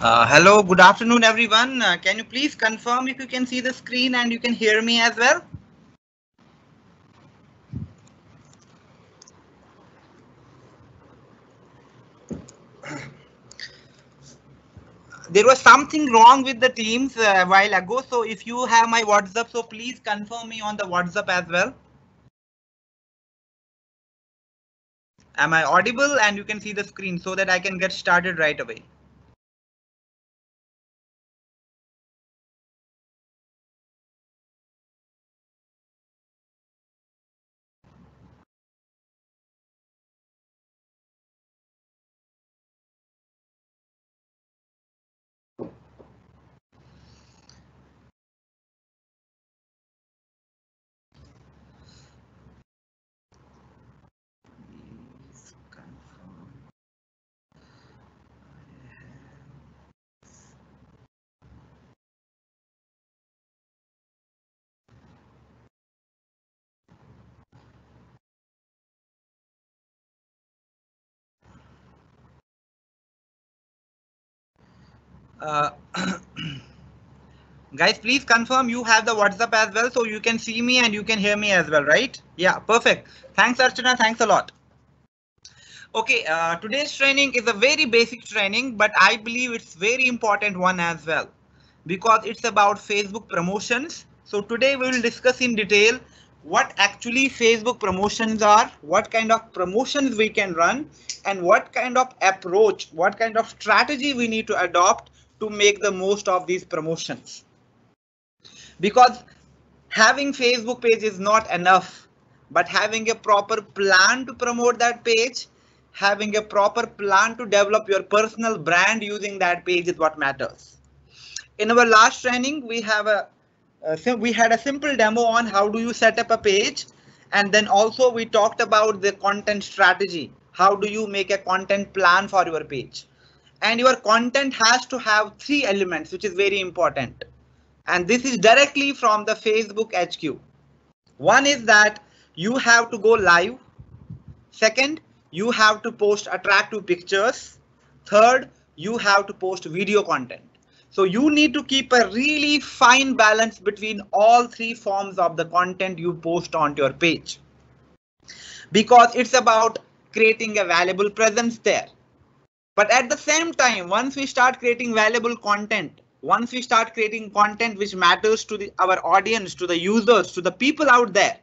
Hello, good afternoon, everyone. Can you please confirm if you can see the screen and you can hear me as well? There was something wrong with the Teams a while ago. So if you have my WhatsApp, so please confirm me on the WhatsApp as well. Am I audible and you can see the screen so that I can get started right away? Please confirm. Uh, Guys, please confirm you have the WhatsApp as well so you can see me and you can hear me as well, right? Yeah, perfect. Thanks, Archana. Thanks a lot. Okay, today's training is a very basic training, but I believe it's very important one as well because it's about Facebook promotions. So today we will discuss in detail what actually Facebook promotions are, what kind of promotions we can run, and what kind of approach, what kind of strategy we need to adopt to make the most of these promotions. Because having Facebook page is not enough, but having a proper plan to promote that page, having a proper plan to develop your personal brand using that page is what matters. In our last training, we had a simple demo on how do you set up a page, and then also we talked about the content strategy. How do you make a content plan for your page? And your content has to have three elements, which is very important. And this is directly from the Facebook HQ. One is that you have to go live. Second, you have to post attractive pictures. Third, you have to post video content. So you need to keep a really fine balance between all three forms of the content you post onto your page, because it's about creating a valuable presence there. But at the same time, once we start creating valuable content, once we start creating content which matters to our audience, to the users, to the people out there,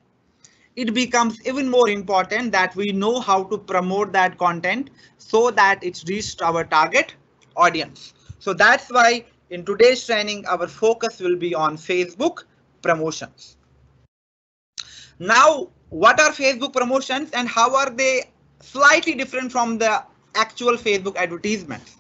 it becomes even more important that we know how to promote that content so that it's reached our target audience. So that's why in today's training, our focus will be on Facebook promotions. Now, what are Facebook promotions and how are they slightly different from the actual Facebook advertisements?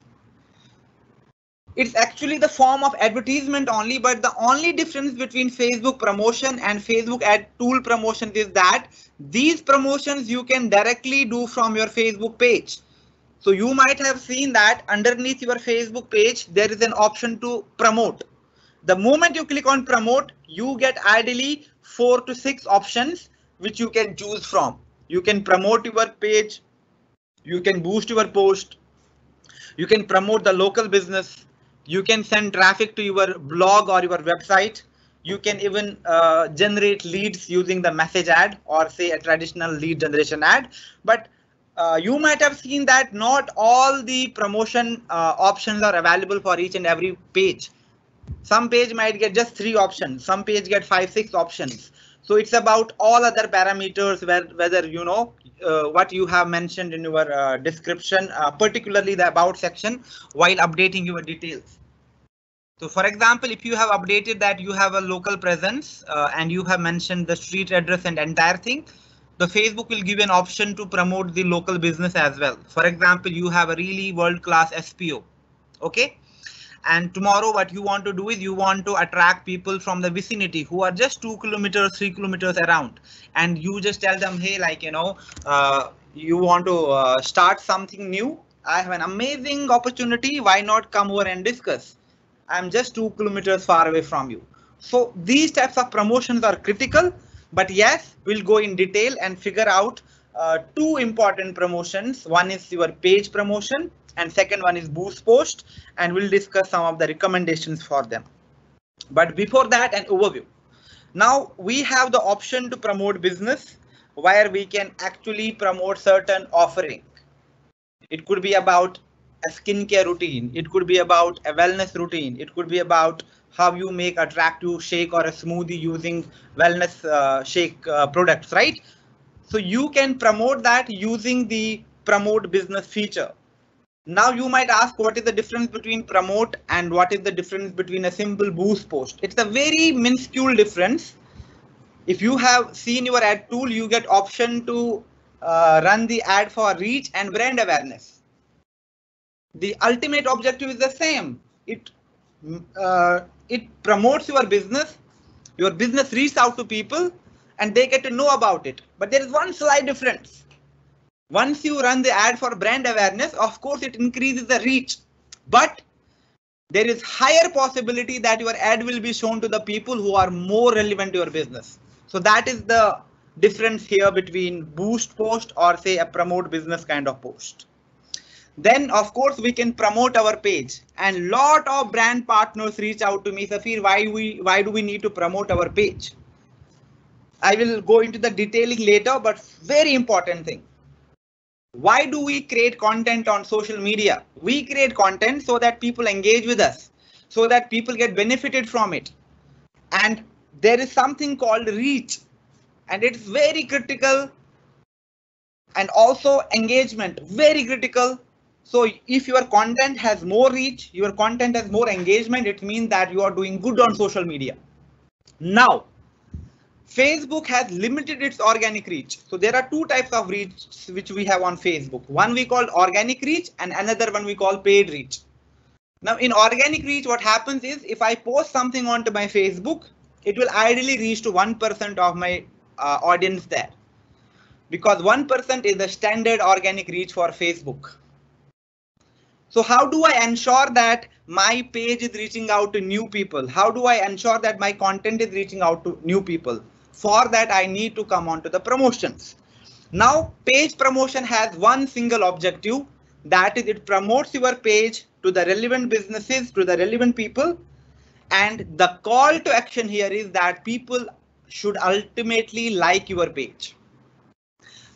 It's actually the form of advertisement only, but the only difference between Facebook promotion and Facebook ad tool promotion is that these promotions you can directly do from your Facebook page. So you might have seen that underneath your Facebook page, there is an option to promote. The moment you click on promote, you get ideally 4 to 6 options which you can choose from. You can promote your page, you can boost your post, you can promote the local business, you can send traffic to your blog or your website, you can even generate leads using the message ad or say a traditional lead generation ad. But you might have seen that not all the promotion options are available for each and every page. Some page might get just 3 options, some page get 5-6 options. So it's about all other parameters, whether you know what you have mentioned in your description, particularly the about section, while updating your details. So for example, if you have updated that you have a local presence and you have mentioned the street address and entire thing, the Facebook will give you an option to promote the local business as well. For example, you have a really world-class SPO. Okay. And tomorrow what you want to do is you want to attract people from the vicinity who are just 2 kilometers, 3 kilometers around. And you just tell them, hey, like, you know, you want to start something new. I have an amazing opportunity. Why not come over and discuss? I'm just 2 kilometers far away from you. So these types of promotions are critical. But yes, we'll go in detail and figure out two important promotions. One is your page promotion and second one is Boost Post, and we'll discuss some of the recommendations for them. But before that, an overview. Now we have the option to promote business where we can actually promote certain offering. It could be about a skincare routine. It could be about a wellness routine. It could be about how you make attractive shake or a smoothie using wellness shake products, right? So you can promote that using the promote business feature. Now you might ask, what is the difference between promote and what is the difference between a simple boost post? It's a very minuscule difference. If you have seen your ad tool, you get option to run the ad for reach and brand awareness. The ultimate objective is the same. It promotes your business reaches out to people and they get to know about it. But there is one slight difference. Once you run the ad for brand awareness, of course, it increases the reach, but there is higher possibility that your ad will be shown to the people who are more relevant to your business. So that is the difference here between boost post or say a promote business kind of post. Then of course we can promote our page, and lot of brand partners reach out to me, Safir, why do we need to promote our page? I will go into the detailing later, but very important thing. Why do we create content on social media? We create content so that people engage with us, so that people get benefited from it. And there is something called reach, and it's very critical, and also engagement, very critical. So if your content has more reach, your content has more engagement, it means that you are doing good on social media. Now, Facebook has limited its organic reach. So there are two types of reach which we have on Facebook. One we call organic reach and another one we call paid reach. Now in organic reach, what happens is if I post something onto my Facebook, it will ideally reach to 1% of my audience there, because 1% is the standard organic reach for Facebook. So how do I ensure that my page is reaching out to new people? How do I ensure that my content is reaching out to new people? For that, I need to come on to the promotions. Now, page promotion has one single objective, that is it promotes your page to the relevant businesses, to the relevant people. And the call to action here is that people should ultimately like your page.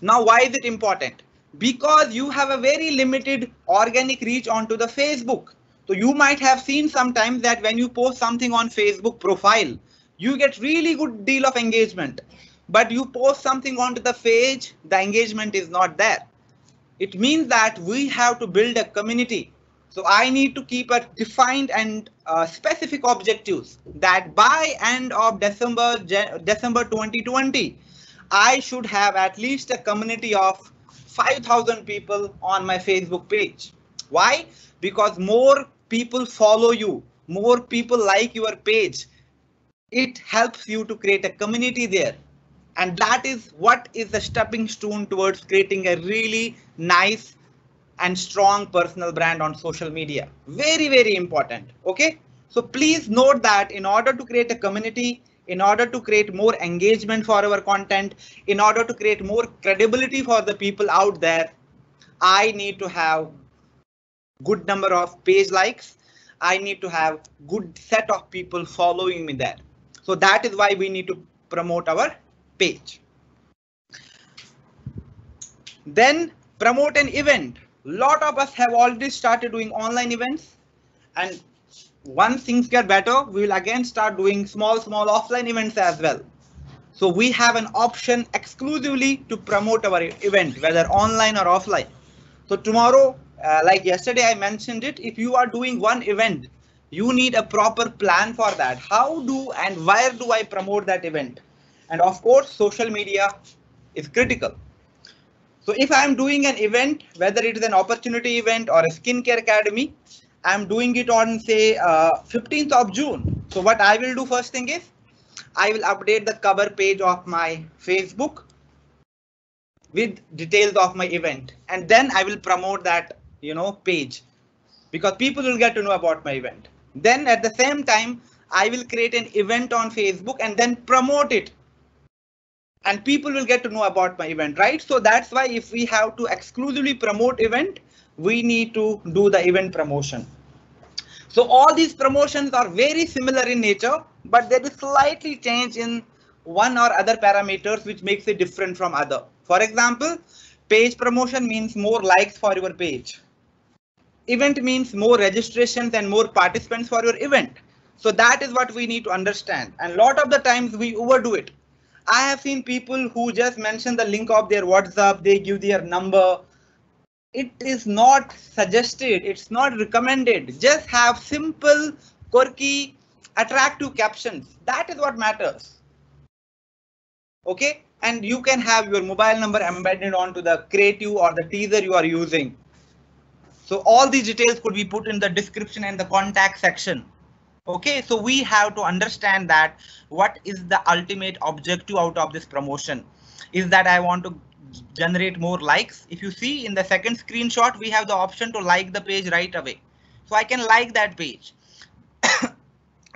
Now, why is it important? Because you have a very limited organic reach onto the Facebook. So you might have seen sometimes that when you post something on Facebook profile, you get really good deal of engagement, but you post something onto the page, the engagement is not there. It means that we have to build a community. So I need to keep a defined and specific objectives that by end of December 2020, I should have at least a community of 5,000 people on my Facebook page. Why? Because more people follow you, more people like your page. It helps you to create a community there. And that is what is the stepping stone towards creating a really nice and strong personal brand on social media. Very, very important. Okay. So please note that in order to create a community, in order to create more engagement for our content, in order to create more credibility for the people out there, I need to have good number of page likes. I need to have good set of people following me there. So that is why we need to promote our page. Then promote an event. Lot of us have already started doing online events, and once things get better, we will again start doing small offline events as well. So we have an option exclusively to promote our event, whether online or offline. So tomorrow, like yesterday I mentioned it, if you are doing one event, you need a proper plan for that. How do and where do I promote that event? And of course, social media is critical. So if I'm doing an event, whether it is an opportunity event or a skincare academy, I'm doing it on say 15th of June. So what I will do first thing is I will update the cover page of my Facebook with details of my event, and then I will promote that page, because people will get to know about my event. Then at the same time, I will create an event on Facebook and then promote it, and people will get to know about my event, right? So that's why if we have to exclusively promote event, we need to do the event promotion. So all these promotions are very similar in nature, but there is slightly change in one or other parameters which makes it different from other. For example, page promotion means more likes for your page. Event means more registrations and more participants for your event. So that is what we need to understand. And a lot of the times we overdo it. I have seen people who just mention the link of their WhatsApp, they give their number. It is not suggested, it's not recommended. Just have simple, quirky, attractive captions. That is what matters. Okay, and you can have your mobile number embedded onto the creative or the teaser you are using. So all these details could be put in the description and the contact section. Okay, so we have to understand that what is the ultimate objective out of this promotion is that I want to generate more likes. If you see in the second screenshot, we have the option to like the page right away. So I can like that page.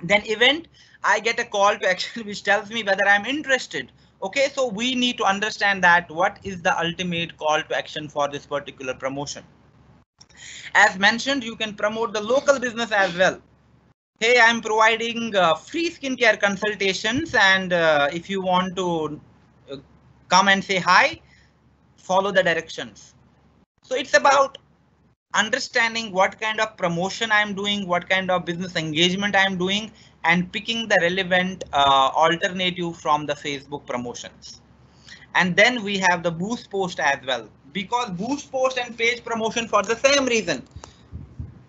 Then event, I get a call to action which tells me whether I'm interested. Okay, so we need to understand that what is the ultimate call to action for this particular promotion. As mentioned, you can promote the local business as well. Hey, I'm providing free skincare consultations, and if you want to come and say hi, follow the directions. So it's about understanding what kind of promotion I'm doing, what kind of business engagement I'm doing, and picking the relevant alternative from the Facebook promotions. And then we have the boost post as well, because boost post and page promotion for the same reason.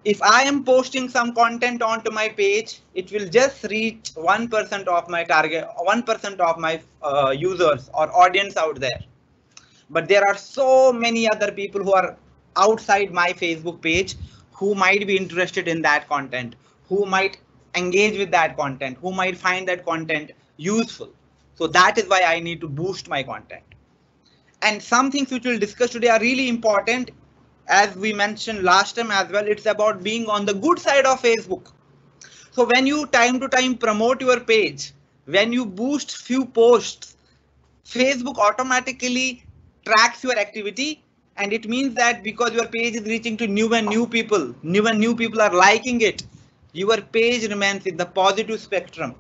If I am posting some content onto my page, it will just reach 1% of my target, 1% of my users or audience out there. But there are so many other people who are outside my Facebook page who might be interested in that content, who might engage with that content, who might find that content useful. So that is why I need to boost my content. And some things which we'll discuss today are really important. As we mentioned last time as well, it's about being on the good side of Facebook. So when you time to time promote your page, when you boost few posts, Facebook automatically tracks your activity, and it means that because your page is reaching to new people are liking it, your page remains in the positive spectrum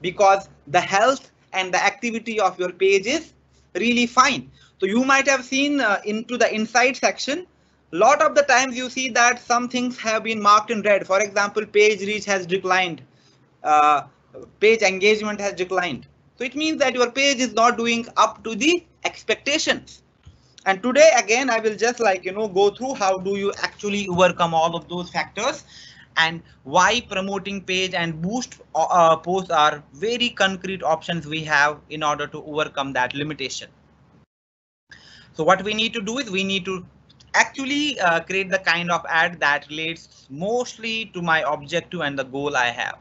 because the health and the activity of your page is really fine. So you might have seen into the inside section, lot of the times you see that some things have been marked in red. For example, page reach has declined, page engagement has declined. So it means that your page is not doing up to the expectations. And today again, I will just go through how do you actually overcome all of those factors and why promoting page and boost posts are very concrete options we have in order to overcome that limitation. So what we need to do is we need to actually create the kind of ad that relates mostly to my objective and the goal I have.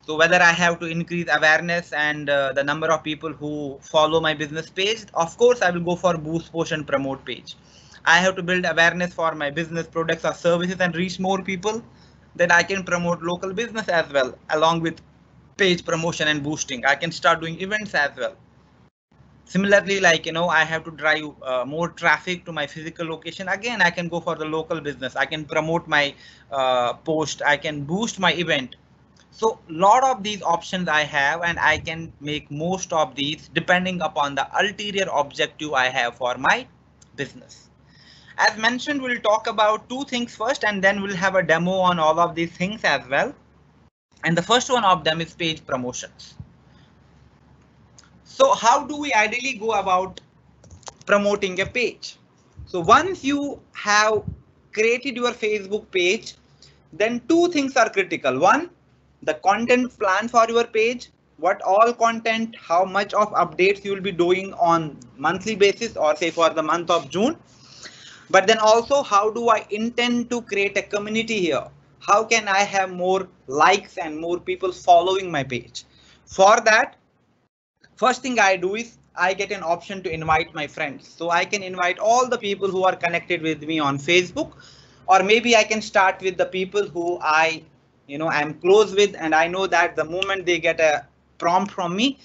So whether I have to increase awareness and the number of people who follow my business page, of course, I will go for boost post and promote page. I have to build awareness for my business products or services and reach more people. Then I can promote local business as well, along with page promotion and boosting. I can start doing events as well. Similarly, I have to drive more traffic to my physical location. Again, I can go for the local business. I can promote my post. I can boost my event. So a lot of these options I have, and I can make most of these depending upon the ulterior objective I have for my business. As mentioned, we'll talk about two things first, and then we'll have a demo on all of these things as well. And the first one of them is page promotions. So how do we ideally go about promoting a page? So once you have created your Facebook page, then two things are critical. One, the content plan for your page, what all content, how much of updates you will be doing on monthly basis or say for the month of June. But then also, how do I intend to create a community here? How can I have more likes and more people following my page? For that, first thing I do is I get an option to invite my friends. So I can invite all the people who are connected with me on Facebook, or maybe I can start with the people who I'm close with, and I know that the moment they get a prompt from me,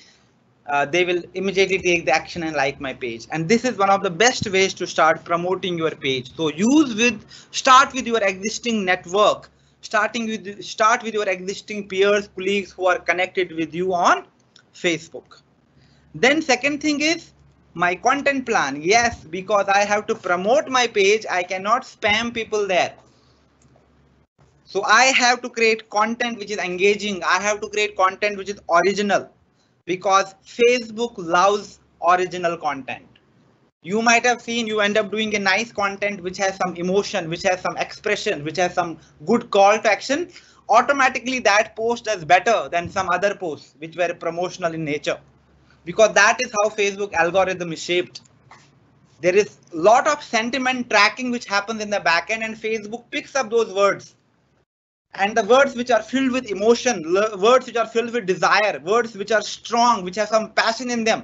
they will immediately take the action and like my page. And this is one of the best ways to start promoting your page. So start with your existing network, start with your existing peers, colleagues who are connected with you on Facebook. Then second thing is my content plan. Yes, because I have to promote my page, I cannot spam people there. So I have to create content which is engaging. I have to create content which is original, because Facebook loves original content. You might have seen, you end up doing a nice content which has some emotion, which has some expression, which has some good call to action. Automatically that post does better than some other posts which were promotional in nature, because that is how Facebook algorithm is shaped. There is a lot of sentiment tracking which happens in the backend, and Facebook picks up those words. And the words which are filled with emotion, words which are filled with desire, words which are strong, which have some passion in them,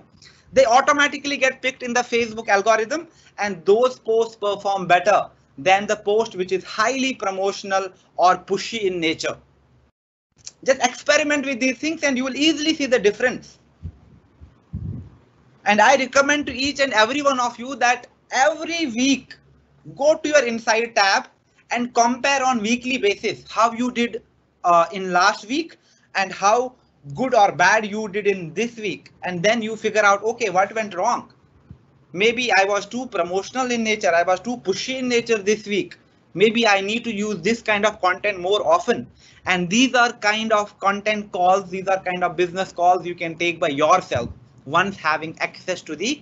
they automatically get picked in the Facebook algorithm, and those posts perform better than the post which is highly promotional or pushy in nature. Just experiment with these things and you will easily see the difference. And I recommend to each and every one of you that every week go to your Insight tab and compare on weekly basis how you did in last week and how good or bad you did in this week. And then you figure out, okay, what went wrong? Maybe I was too promotional in nature. I was too pushy in nature this week. Maybe I need to use this kind of content more often. And these are kind of content calls. These are kind of business calls you can take by yourself once having access to the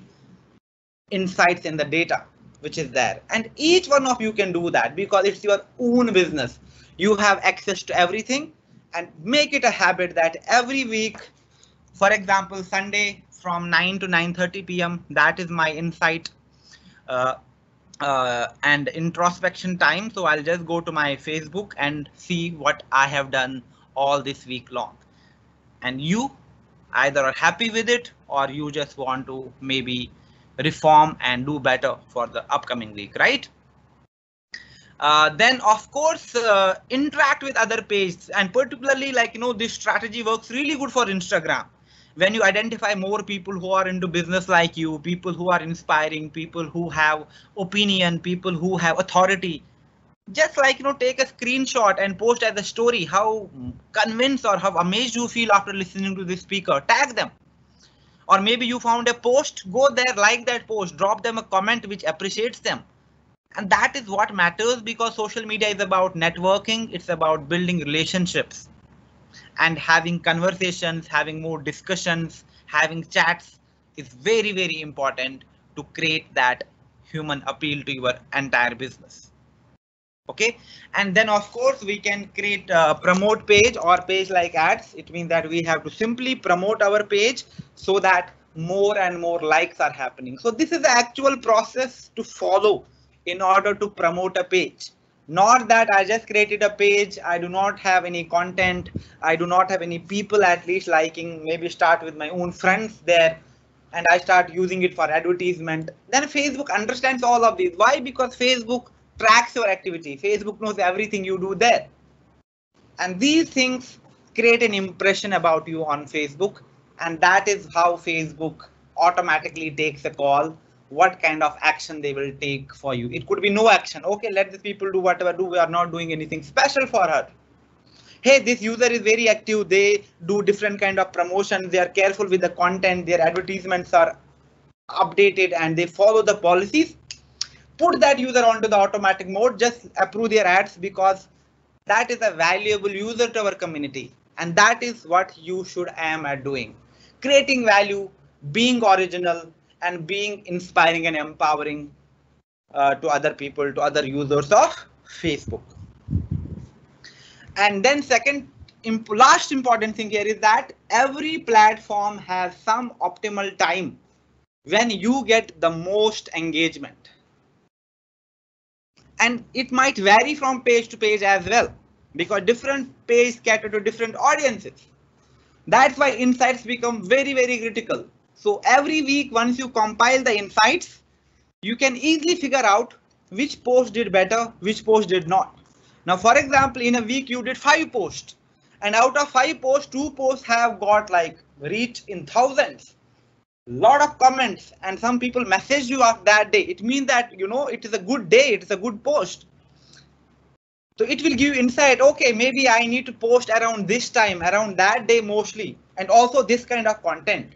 insights and the data which is there. And each one of you can do that because it's your own business. You have access to everything, and make it a habit that every week, for example, Sunday from 9 to 9:30 p.m. that is my insight and introspection time. So I'll just go to my Facebook and see what I have done all this week long. And you either are happy with it or you just want to maybe reform and do better for the upcoming week, right? Then of course interact with other pages, and particularly this strategy works really good for Instagram. When you identify more people who are into business like you, people who are inspiring, people who have opinion, people who have authority, just take a screenshot and post as a story how convinced or how amazed you feel after listening to this speaker. Tag them. Or maybe you found a post, go there, like that post, drop them a comment which appreciates them. And that is what matters, because social media is about networking. It's about building relationships and having conversations, having more discussions, having chats is very, very important to create that human appeal to your entire business. Okay, and then of course we can create a promote page or page like ads. It means that we have to simply promote our page so that more and more likes are happening. So this is the actual process to follow in order to promote a page. Not that I just created a page, I do not have any content, I do not have any people at least liking, maybe start with my own friends there and I start using it for advertisement. Then Facebook understands all of these. Why? Because Facebook tracks your activity. Facebook knows everything you do there. And these things create an impression about you on Facebook. And that is how Facebook automatically takes a call what kind of action they will take for you. It could be no action. Okay, let the people do whatever do. We are not doing anything special for her. Hey, this user is very active. They do different kind of promotions. They are careful with the content. Their advertisements are updated and they follow the policies. Put that user onto the automatic mode. Just approve their ads, because that is a valuable user to our community. And that is what you should aim at doing. Creating value, being original, and being inspiring and empowering to other people, to other users of Facebook. And then last important thing here is that every platform has some optimal time when you get the most engagement. And it might vary from page to page as well, because different pages cater to different audiences. That's why insights become very, very critical. So every week, once you compile the insights, you can easily figure out which post did better, which post did not. Now, for example, in a week, you did 5 posts, and out of 5 posts, 2 posts have got reach in thousands. lot of comments, and some people message you of that day, it means that, you know, it is a good day, it is a good post. So it will give you insight, okay, maybe I need to post around this time, around that day mostly, and also this kind of content.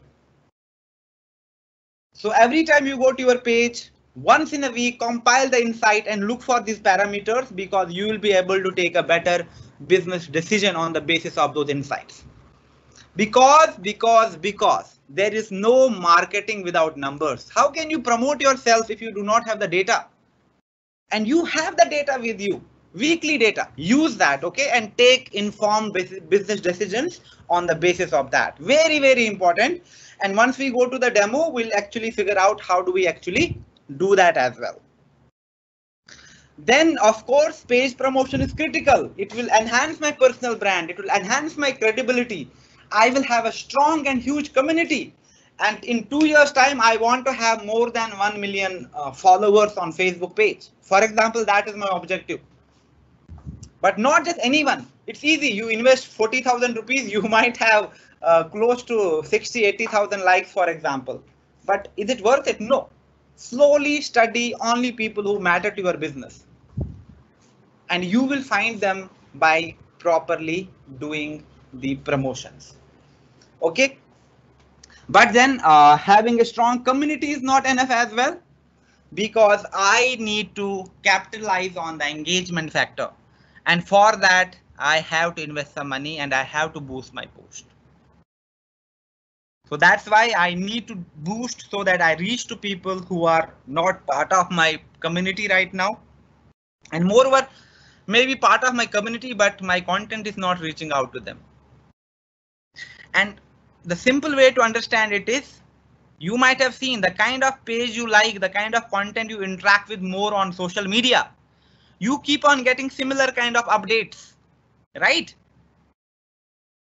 So every time you go to your page, once in a week, compile the insight and look for these parameters, because you will be able to take a better business decision on the basis of those insights. Because there is no marketing without numbers. How can you promote yourself if you do not have the data? And you have the data with you, weekly data. Use that, okay, and take informed business decisions on the basis of that. Very, very important. And once we go to the demo, we'll actually figure out how do we actually do that as well. Then, of course, page promotion is critical. It will enhance my personal brand. It will enhance my credibility. I will have a strong and huge community. And in 2 years time, I want to have more than 1 million followers on Facebook page. For example, that is my objective. But not just anyone. It's easy. You invest 40,000 rupees, you might have close to 60-80,000 likes, for example. But is it worth it? No. Slowly study only people who matter to your business. And you will find them by properly doing the promotions. Okay. But then having a strong community is not enough as well, because I need to capitalize on the engagement factor. And for that, I have to invest some money and I have to boost my post. So that's why I need to boost so that I reach to people who are not part of my community right now. And moreover, maybe part of my community, but my content is not reaching out to them. And the simple way to understand it is, you might have seen the kind of page you like, the kind of content you interact with more on social media. You keep on getting similar kind of updates, right?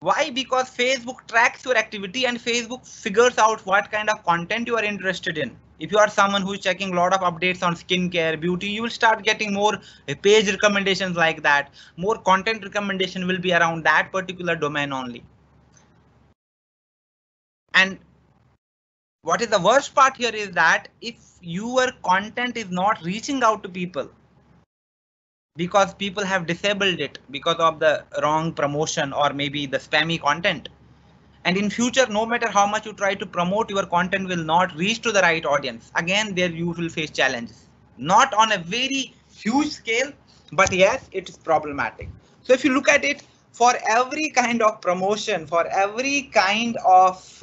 Why? Because Facebook tracks your activity and Facebook figures out what kind of content you are interested in. If you are someone who is checking a lot of updates on skincare, beauty, you will start getting more page recommendations like that. More content recommendation will be around that particular domain only. And what is the worst part here is that if your content is not reaching out to people, because people have disabled it because of the wrong promotion or maybe the spammy content. And in future, no matter how much you try to promote, your content will not reach to the right audience. Again, there you will face challenges, not on a very huge scale, but yes, it is problematic. So if you look at it, for every kind of promotion, for every kind of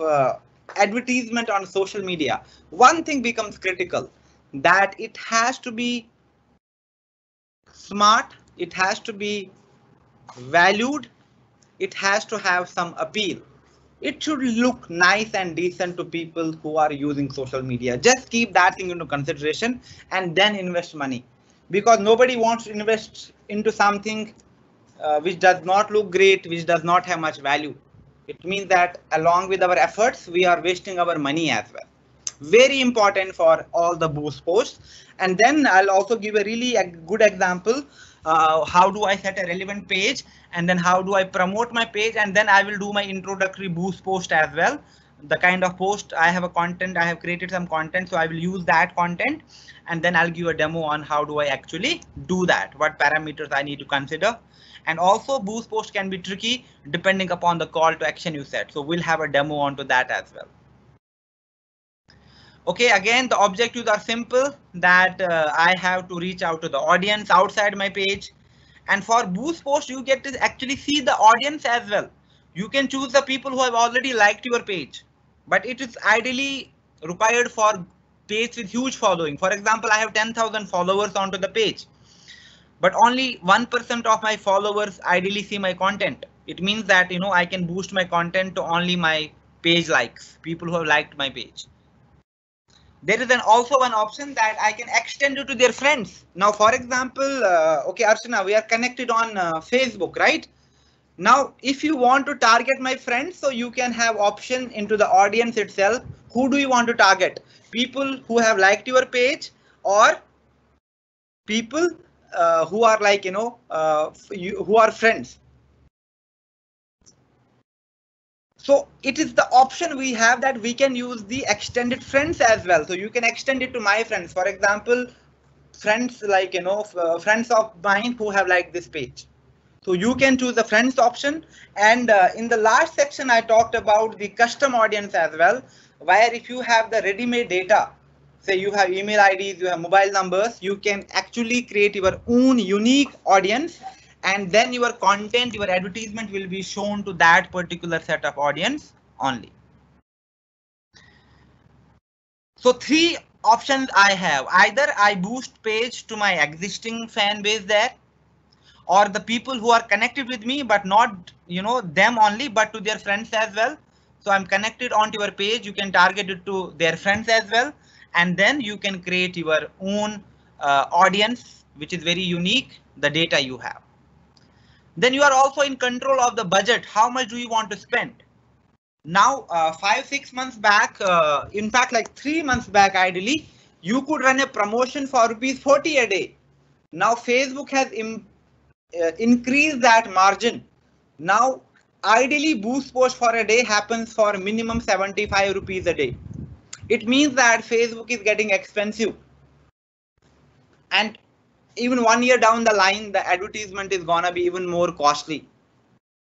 advertisement on social media, one thing becomes critical, that it has to be smart, it has to be valued, it has to have some appeal. It should look nice and decent to people who are using social media. Just keep that thing into consideration and then invest money, because nobody wants to invest into something which does not look great, which does not have much value. It means that along with our efforts, we are wasting our money as well. Very important for all the boost posts. And then I'll also give a really good example. How do I set a relevant page, and then how do I promote my page, and then I will do my introductory boost post as well. The kind of post I have a content, I have created some content, so I will use that content, and then I'll give a demo on how do I actually do that, what parameters I need to consider. And also boost post can be tricky depending upon the call to action you set. So we'll have a demo onto that as well. Okay, again, the objectives are simple, that I have to reach out to the audience outside my page. And for boost post, you get to actually see the audience as well. You can choose the people who have already liked your page, but it is ideally required for page with huge following. For example, I have 10,000 followers onto the page, but only 1% of my followers ideally see my content. It means that, you know, I can boost my content to only my page likes, people who have liked my page. There is also one option that I can extend it to their friends. Now, for example, okay, Archana, we are connected on Facebook, right? Now, if you want to target my friends, so you can have option into the audience itself. Who do you want to target? People who have liked your page, or people who are like, you know, who are friends. So it is the option we have that we can use the extended friends as well. So you can extend it to my friends. For example, friends like, friends of mine who have liked this page. So you can choose the friends option. And in the last section, I talked about the custom audience as well, where if you have the ready-made data, say you have email IDs, you have mobile numbers, you can actually create your own unique audience, and then your content, your advertisement will be shown to that particular set of audience only. So three options I have: either I boost page to my existing fan base there, or the people who are connected with me, but not them only, but to their friends as well. So I'm connected onto your page, you can target it to their friends as well, and then you can create your own audience, which is very unique, the data you have. Then you are also in control of the budget. How much do you want to spend? Now 5-6 months back, in fact like 3 months back, ideally you could run a promotion for ₹40 a day. Now Facebook has increase that margin. Now ideally boost post for a day happens for minimum ₹75 a day. It means that Facebook is getting expensive, and even 1 year down the line the advertisement is gonna be even more costly.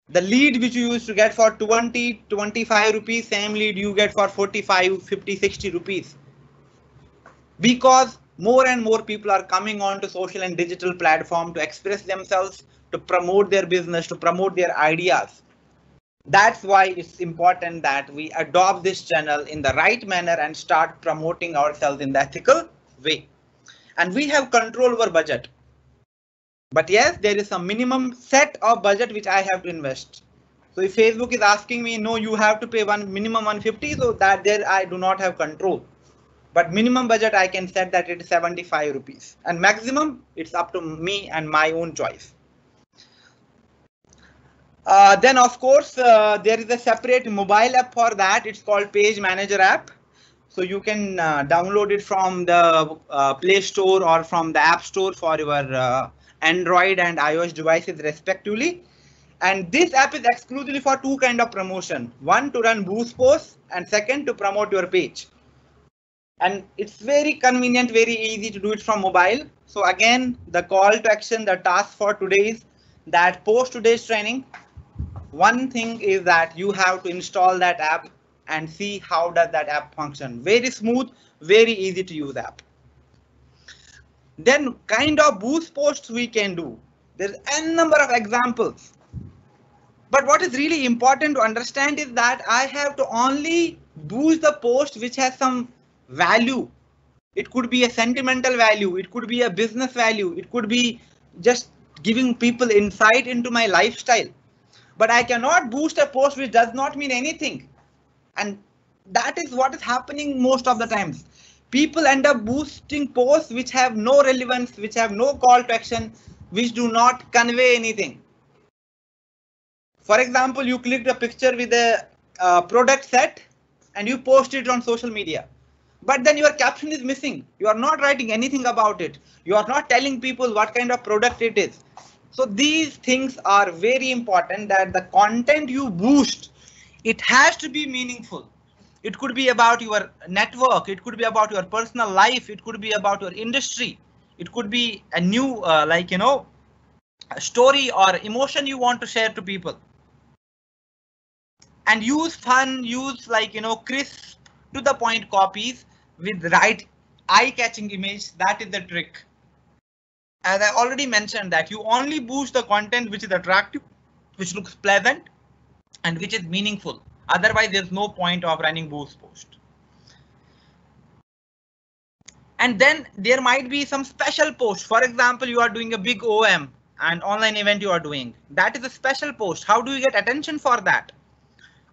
The lead which you used to get for 20-25 rupees, same lead you get for 45, 50, 60 rupees, because more and more people are coming on to social and digital platform to express themselves, to promote their business, to promote their ideas. That's why it's important that we adopt this channel in the right manner and start promoting ourselves in the ethical way. And we have control over budget. But yes, there is a minimum set of budget which I have to invest. So if Facebook is asking me, no, you have to pay minimum 150, so that there I do not have control. But minimum budget I can set that it is 75 rupees, and maximum it's up to me and my own choice. Then of course there is a separate mobile app for that. It's called Page Manager app. So you can download it from the Play Store or from the App Store for your Android and iOS devices respectively. And this app is exclusively for two kind of promotion. One, to run boost posts, and second, to promote your page. And it's very convenient, very easy to do it from mobile. So again, the call to action, the task for today is that post today's training. One thing is that you have to install that app and see how does that app function. Very smooth, very easy to use app. Then kind of boost posts we can do. There's n number of examples. But what is really important to understand is that I have to only boost the post which has some value. It could be a sentimental value, it could be a business value, it could be just giving people insight into my lifestyle. But I cannot boost a post which does not mean anything. And that is what is happening most of the times. People end up boosting posts which have no relevance, which have no call to action, which do not convey anything. For example, you clicked a picture with a product set and you post it on social media. But then your caption is missing. You are not writing anything about it. You are not telling people what kind of product it is. So these things are very important, that the content you boost, it has to be meaningful. It could be about your network. It could be about your personal life. It could be about your industry. It could be a new a story or emotion you want to share to people. And use fun, use crisp to the point copies with right eye-catching image. That is the trick. As I already mentioned, that you only boost the content which is attractive, which looks pleasant, and which is meaningful. Otherwise, there's no point of running boost post. And then there might be some special post. For example, you are doing a big OM, an online event you are doing. That is a special post. How do you get attention for that?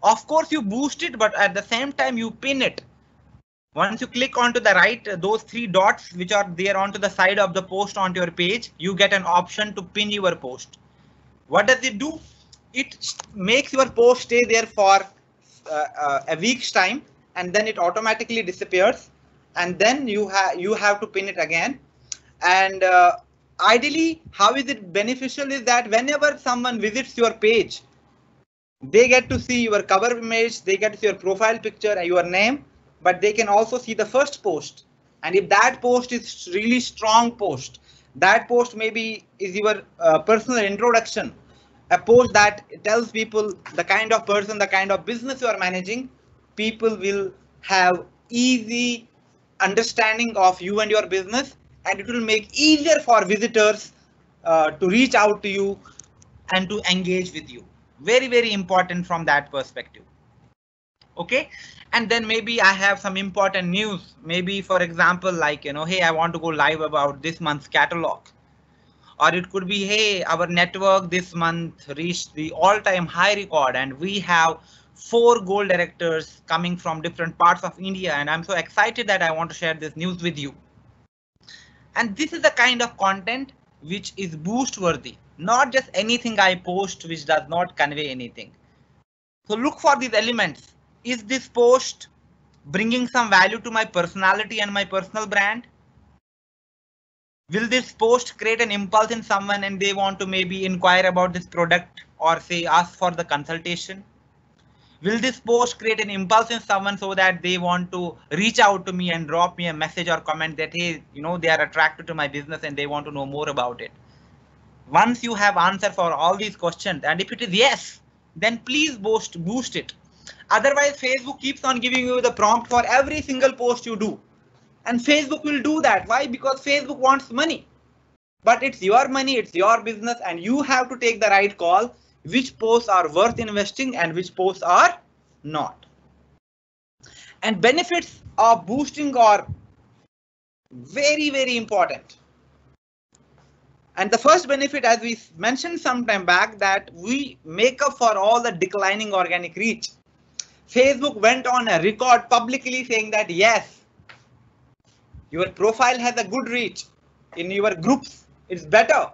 Of course, you boost it, but at the same time, you pin it. Once you click onto the right, those three dots which are there onto the side of the post onto your page, you get an option to pin your post. What does it do? It makes your post stay there for a week's time, and then it automatically disappears. And then you have to pin it again. And ideally, how is it beneficial is that whenever someone visits your page, They get to see your cover image, they get to see your profile picture and your name, but they can also see the first post. And if that post is really strong post, that post maybe is your personal introduction, a post that tells people the kind of person, the kind of business you are managing, people will have easy understanding of you and your business, and it will make easier for visitors to reach out to you and to engage with you. Very, very important from that perspective. Okay. And then maybe I have some important news. Maybe, for example, like, hey, I want to go live about this month's catalog. Or it could be, hey, our network this month reached the all-time high record and we have 4 gold directors coming from different parts of India. And I'm so excited that I want to share this news with you. And this is the kind of content which is boost worthy, not just anything I post which does not convey anything. So look for these elements. Is this post bringing some value to my personality and my personal brand? Will this post create an impulse in someone and they want to maybe inquire about this product or say ask for the consultation? Will this post create an impulse in someone so that they want to reach out to me and drop me a message or comment that, hey, they are attracted to my business and they want to know more about it? Once you have answer for all these questions, and if it is yes, then please boost it. Otherwise, Facebook keeps on giving you the prompt for every single post you do. And Facebook will do that. Why? Because Facebook wants money. But it's your money, it's your business, and you have to take the right call. Which posts are worth investing and which posts are not. And benefits of boosting are very, very important. And the first benefit, as we mentioned some time back, that we make up for all the declining organic reach. Facebook went on a record publicly saying that yes, your profile has a good reach in your groups, it's better.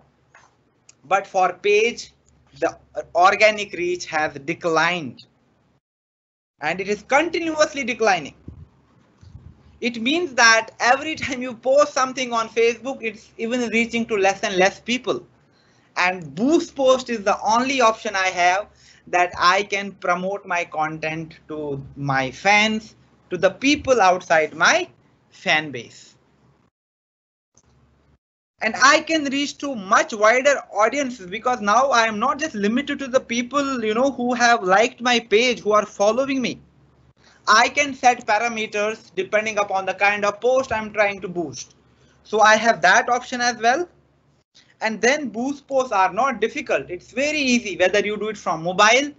But for page, the organic reach has declined and it is continuously declining. It means that every time you post something on Facebook, it's even reaching to less and less people. And Boost Post is the only option I have that I can promote my content to my fans, to the people outside my fan base. And I can reach to much wider audiences because now I am not just limited to the people, who have liked my page, who are following me. I can set parameters depending upon the kind of post I'm trying to boost. So I have that option as well. And then boost posts are not difficult. It's very easy, whether you do it from mobile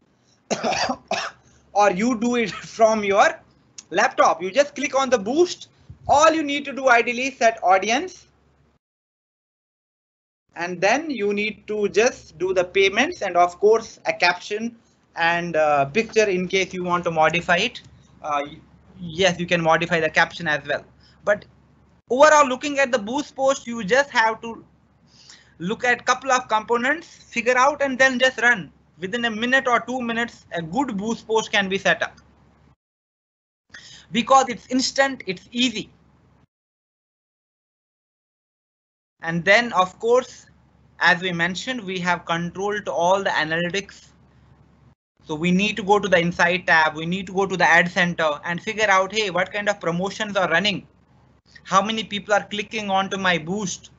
or you do it from your laptop. You just click on the boost. All you need to do ideally is set audience. And then you need to just do the payments and of course a caption and a picture in case you want to modify it. Yes, you can modify the caption as well. But overall, looking at the boost post, you just have to look at a couple of components, figure out and then just run. Within a minute or 2 minutes, a good boost post can be set up. Because it's instant, it's easy. And then of course, as we mentioned, we have control to all the analytics. So we need to go to the Insight tab, we need to go to the Ad Center and figure out, hey, what kind of promotions are running? How many people are clicking onto my boost?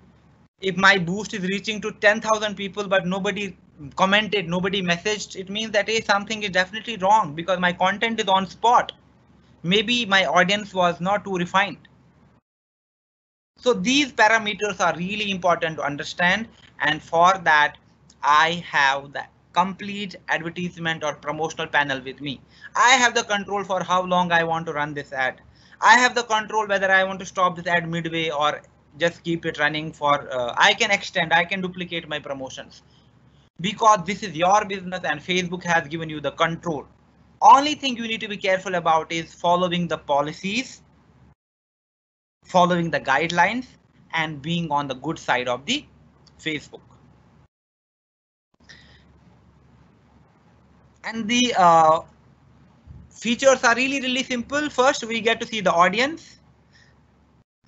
If my boost is reaching to 10,000 people, but nobody commented, nobody messaged, it means that hey, something is definitely wrong because my content is on spot. Maybe my audience was not too refined. So these parameters are really important to understand. And for that, I have the complete advertisement or promotional panel with me. I have the control for how long I want to run this ad. I have the control whether I want to stop this ad midway or just keep it running for, I can extend, I can duplicate my promotions. Because this is your business and Facebook has given you the control. Only thing you need to be careful about is following the policies, following the guidelines, and being on the good side of the Facebook. And the features are really simple. First, we get to see the audience.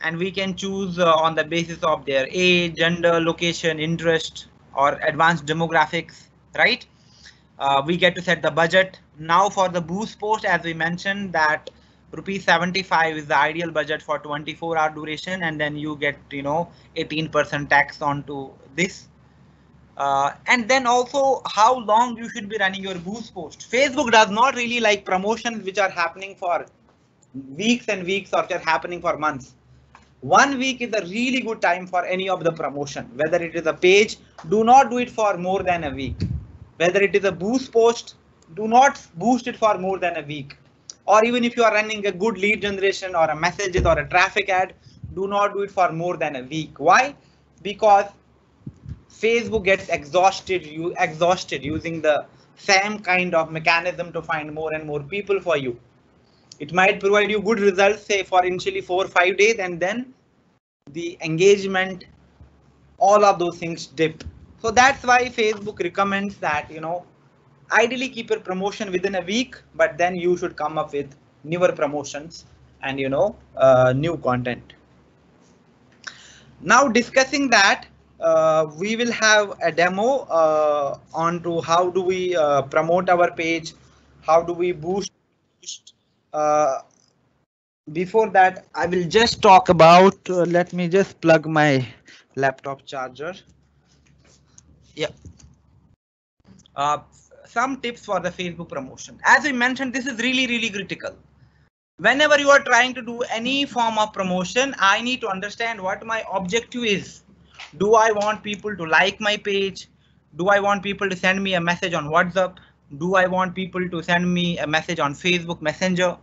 And we can choose on the basis of their age, gender, location, interest, or advanced demographics, right? We get to set the budget. Now for the boost post, as we mentioned, that rupees 75 is the ideal budget for 24-hour duration, and then you get 18% tax onto this. And then also how long you should be running your boost post. Facebook does not really like promotions which are happening for weeks and weeks or they're happening for months. 1 week is a really good time for any of the promotion. Whether it is a page, do not do it for more than a week. Whether it is a boost post, do not boost it for more than a week. Or even if you are running a good lead generation or a messages or a traffic ad, do not do it for more than a week. Why? Because Facebook gets exhausted using the same kind of mechanism to find more and more people for you. It might provide you good results, say for initially 4 or 5 days, and then the engagement, all of those things dip. So that's why Facebook recommends that, ideally keep your promotion within a week, but then you should come up with newer promotions and, new content. Now discussing that, we will have a demo onto how do we promote our page, how do we boost. Before that, I will just talk about, let me just plug my laptop charger. Yeah. Some tips for the Facebook promotion. As we mentioned, this is really, really critical. Whenever you are trying to do any form of promotion, I need to understand what my objective is. Do I want people to like my page? Do I want people to send me a message on WhatsApp? Do I want people to send me a message on Facebook Messenger?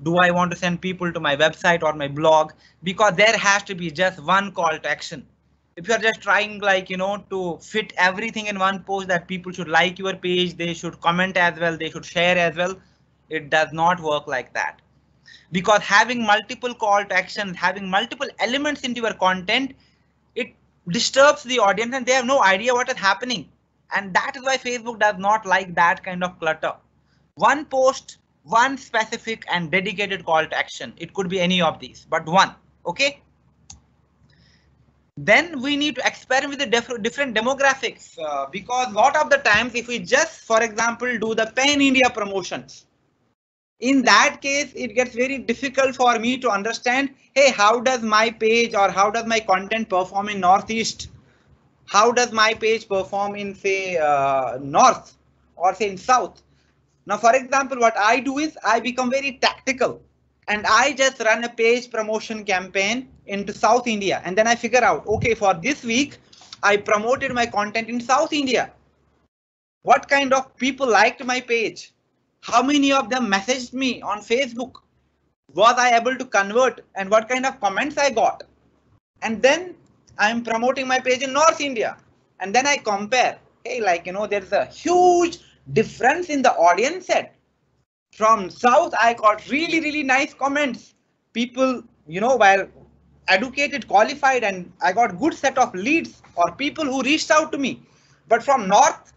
Do I want to send people to my website or my blog? Because there has to be just one call to action. If you're just trying to fit everything in one post that people should like your page, they should comment as well, they should share as well, it does not work like that. Because having multiple call to action, having multiple elements into your content, it disturbs the audience and they have no idea what is happening. And that is why Facebook does not like that kind of clutter. One post, one specific and dedicated call to action. It could be any of these, but one. Okay. Then we need to experiment with the different demographics because a lot of the times, if we just, for example, do the Pan India promotions, in that case, it gets very difficult for me to understand, hey, how does my page or how does my content perform in Northeast? How does my page perform in, say, North or say in South? Now, for example, what I do is I become very tactical and I just run a page promotion campaign into South India. And then I figure out, okay, for this week, I promoted my content in South India. What kind of people liked my page? How many of them messaged me on Facebook? Was I able to convert and what kind of comments I got? And then I'm promoting my page in North India. And then I compare, hey, there's a huge difference in the audience set. From South, I got really, really nice comments. People, were educated, qualified, and I got good set of leads or people who reached out to me. But from North,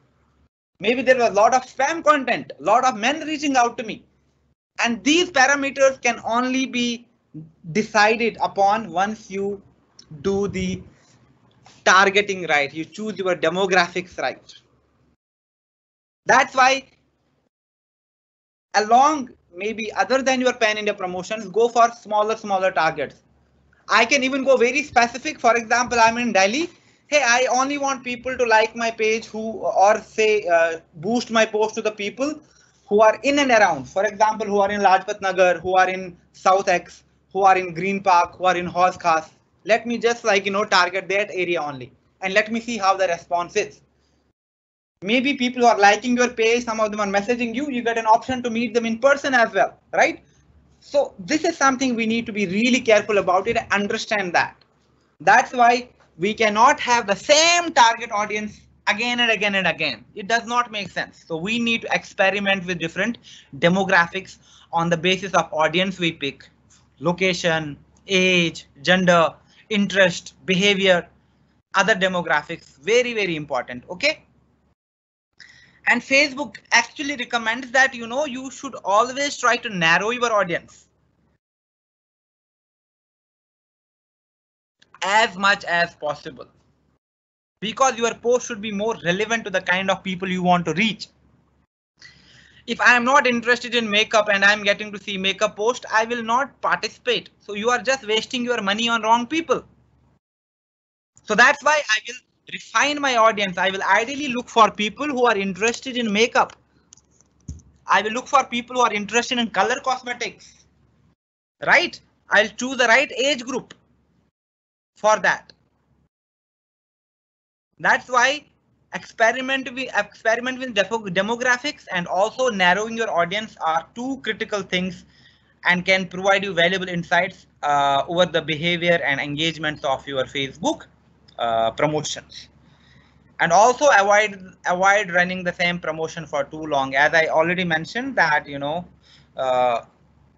maybe there was a lot of spam content, a lot of men reaching out to me. And these parameters can only be decided upon once you do the targeting right. You choose your demographics right. That's why along maybe other than your Pan India promotions, go for smaller targets. I can even go very specific. For example, I'm in Delhi. Hey, I only want people to like my page or say boost my post to the people who are in and around. For example, who are in Lajpat Nagar, who are in South X, who are in Green Park, who are in Hauz Khas. Let me just target that area only and let me see how the response is. Maybe people who are liking your page, some of them are messaging you, you get an option to meet them in person as well, right? So this is something we need to be really careful about it and understand that. That's why we cannot have the same target audience again and again and again. It does not make sense. So we need to experiment with different demographics on the basis of audience we pick, location, age, gender, interest, behavior, other demographics, very, very important. Okay. And Facebook actually recommends that, you should always try to narrow your audience as much as possible because your post should be more relevant to the kind of people you want to reach. If I am not interested in makeup and I'm getting to see makeup post, I will not participate. So you are just wasting your money on wrong people. So that's why I will refine my audience. I will ideally look for people who are interested in makeup. I will look for people who are interested in color cosmetics. Right? I'll choose the right age group for that. That's why experiment with demographics and also narrowing your audience are two critical things and can provide you valuable insights over the behavior and engagements of your Facebook promotions. And also avoid running the same promotion for too long. As I already mentioned that,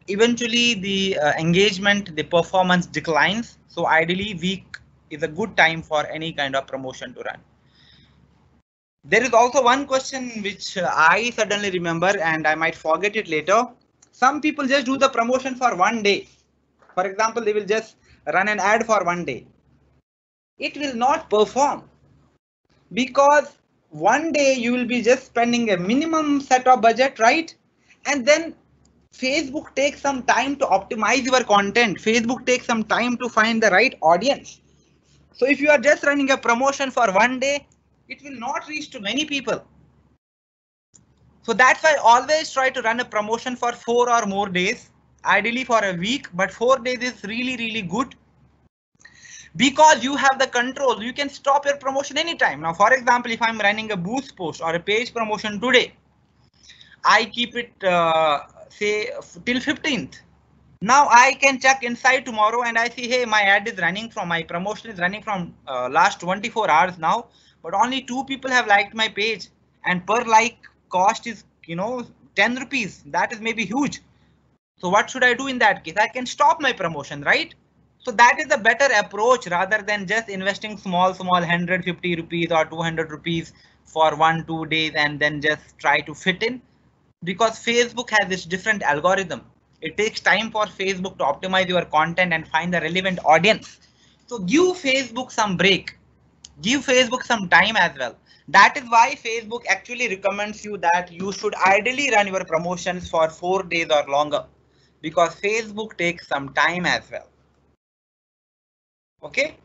eventually the engagement, the performance declines. So ideally week is a good time for any kind of promotion to run. There is also one question which I suddenly remember and I might forget it later. Some people just do the promotion for one day. For example, they will just run an ad for one day. It will not perform because one day you will be just spending a minimum set of budget, right? And then Facebook takes some time to optimize your content. Facebook takes some time to find the right audience. So if you are just running a promotion for one day, it will not reach to many people. So that's why I always try to run a promotion for 4 or more days, ideally for a week, but 4 days is really, really good because you have the control. You can stop your promotion anytime. Now, for example, if I'm running a boost post or a page promotion today, I keep it say till 15th. Now I can check inside tomorrow and I see, hey, my ad is running from my promotion is running from last 24 hours now, but only 2 people have liked my page and per like cost is, 10 rupees. That is maybe huge. So what should I do in that case? I can stop my promotion, right? So that is a better approach rather than just investing small 150 rupees or 200 rupees for 1-2 days and then just try to fit in, because Facebook has this different algorithm. It takes time for Facebook to optimize your content and find the relevant audience. So give Facebook some break. Give Facebook some time as well. That is why Facebook actually recommends you that you should ideally run your promotions for 4 days or longer, because Facebook takes some time as well. Okay.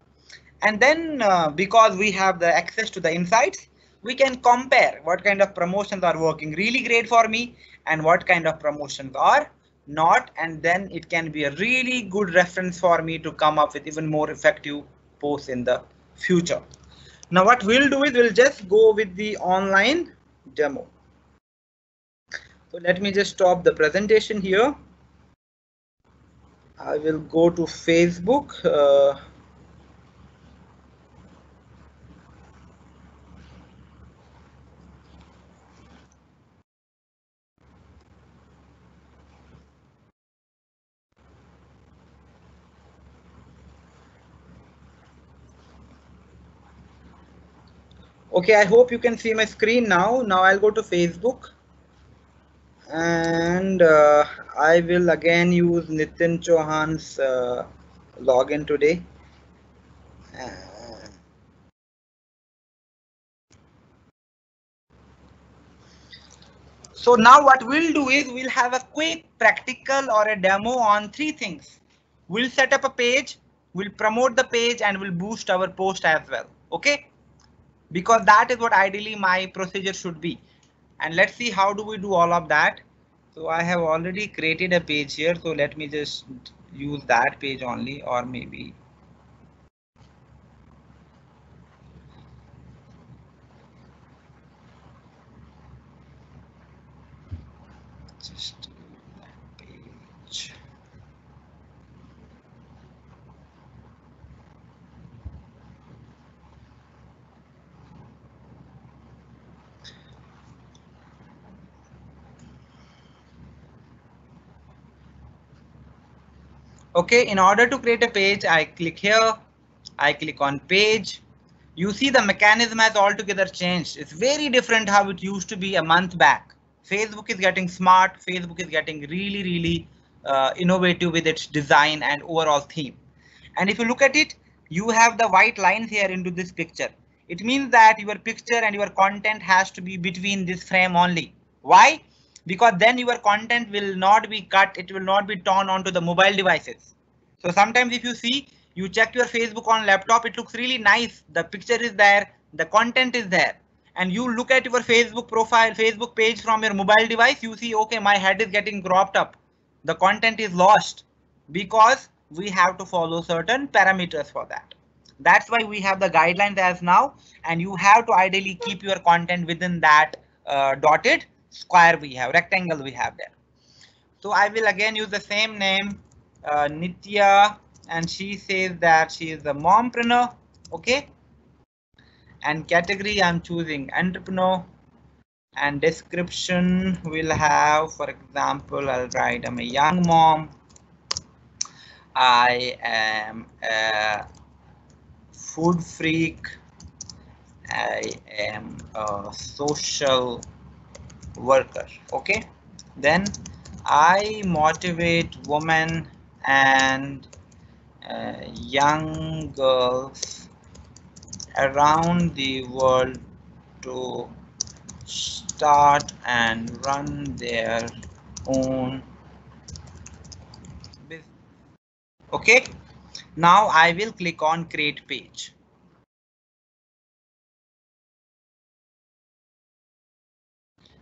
And then because we have the access to the insights, we can compare what kind of promotions are working really great for me and what kind of promotions are not. And then it can be a really good reference for me to come up with even more effective posts in the future. Now what we'll do is we'll just go with the online demo. So let me just stop the presentation here. I will go to Facebook. Okay, I hope you can see my screen now. Now I'll go to Facebook and I will again use Nitin Chauhan's login today. So now what we'll do is we'll have a quick practical or a demo on 3 things. We'll set up a page, we'll promote the page, and we'll boost our post as well. Okay, because that is what ideally my procedure should be. And let's see how do we do all of that. So I have already created a page here, so let me just use that page only, or maybe just that page. Okay, in order to create a page, I click here, I click on page. You see the mechanism has altogether changed. It's very different how it used to be a month back. Facebook is getting smart. Facebook is getting really, really innovative with its design and overall theme. And if you look at it, you have the white lines here into this picture. It means that your picture and your content has to be between this frame only. Why? because then your content will not be cut, it will not be torn onto the mobile devices. So sometimes if you see, you check your Facebook on laptop, it looks really nice, the picture is there, the content is there, and you look at your Facebook profile, Facebook page from your mobile device, you see, okay, my head is getting cropped up, the content is lost, because we have to follow certain parameters for that. That's why we have the guidelines as now, and you have to ideally keep your content within that dotted square we have, rectangle we have there. So I will again use the same name, Nitya, and she says that she is a mompreneur. Okay. And category I'm choosing entrepreneur, and description will have, for example, I'll write I'm a young mom. I am a food freak. I am a social worker. Okay. Then I motivate women and young girls around the world to start and run their own business. Okay. Now I will click on create page.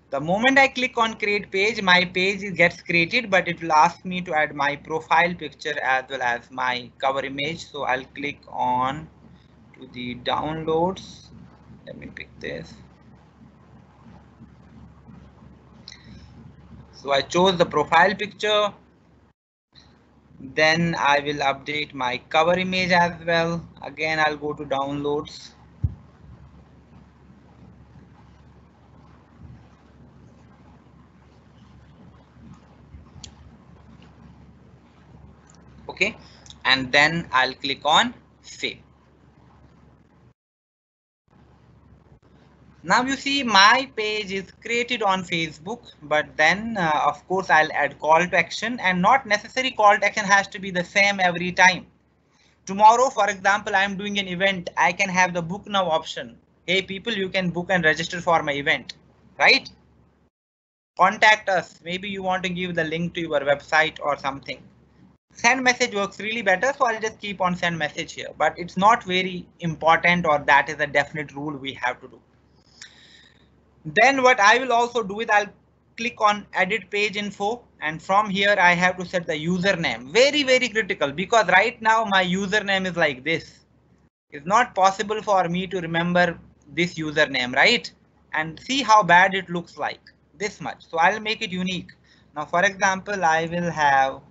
The moment I click on create page, my page gets created, but it will ask me to add my profile picture as well as my cover image. So I'll click on to the downloads. Let me pick this. So I chose the profile picture. Then I will update my cover image as well. Again, I'll go to downloads. Okay, and then I'll click on save. Now you see my page is created on Facebook, but then of course I'll add call to action, and not necessary call to action has to be the same every time. Tomorrow, for example, I'm doing an event, I can have the book now option. Hey people, you can book and register for my event, right? Contact us. Maybe you want to give the link to your website or something. Send message works really better, so I'll just keep on send message here, but it's not very important, or that is a definite rule we have to do. Then what I will also do is I'll click on edit page info, and from here I have to set the username. Very critical, because right now my username is like this. It's not possible for me to remember this username, right? And see how bad it looks like, this much. So I'll make it unique. Now for example, I will have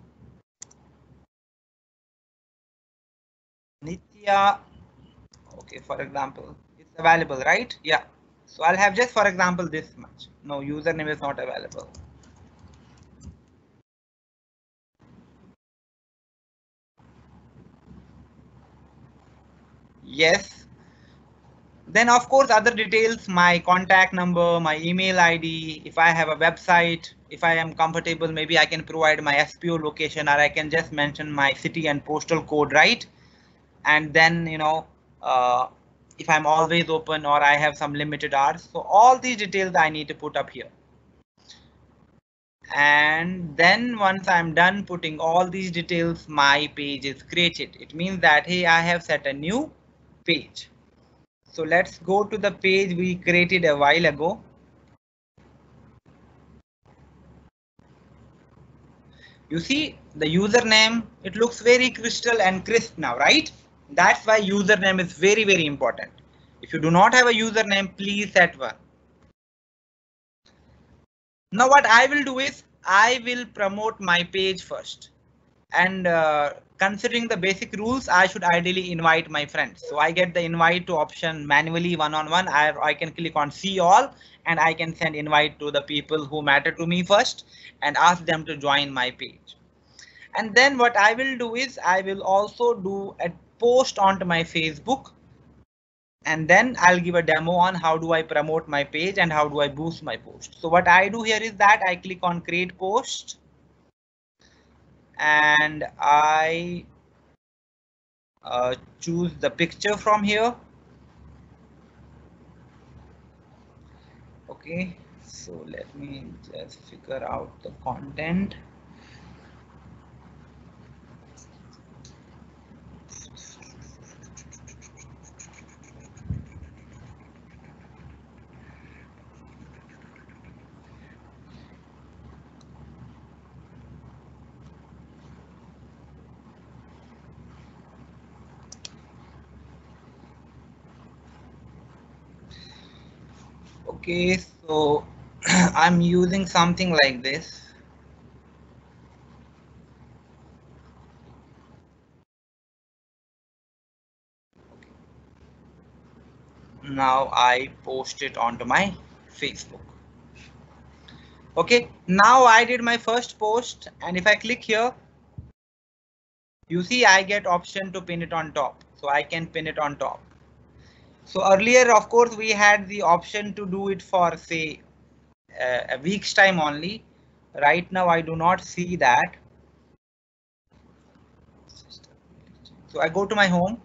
Nitya. Okay, for example, it's available, right? Yeah. So I'll have just, for example, this much. No, username is not available. Yes. Then of course other details, my contact number, my email ID, if I have a website, if I am comfortable, maybe I can provide my SPO location, or I can just mention my city and postal code, right? And then, you know, if I'm always open or I have some limited hours. So all these details I need to put up here. And then once I'm done putting all these details, my page is created. It means that, hey, I have set a new page. So let's go to the page we created a while ago. You see the username, it looks very crystal and crisp now, right? That's why username is very important. If you do not have a username, please set one. Now what I will do is I will promote my page first. And considering the basic rules, I should ideally invite my friends. So I get the invite to option manually one-on-one. I can click on see all, and I can send invite to the people who matter to me first and ask them to join my page. And then what I will do is I will also do a post onto my Facebook, and then I'll give a demo on how do I promote my page and how do I boost my post. So what I do here is that I click on create post, and I choose the picture from here. Okay, So let me just figure out the content. Okay, so I'm using something like this. Now I post it onto my Facebook. Okay, now I did my first post, and if I click here, you see I get option to pin it on top. So I can pin it on top. So earlier, of course, we had the option to do it for say a week's time only. Right now, I do not see that. So I go to my home.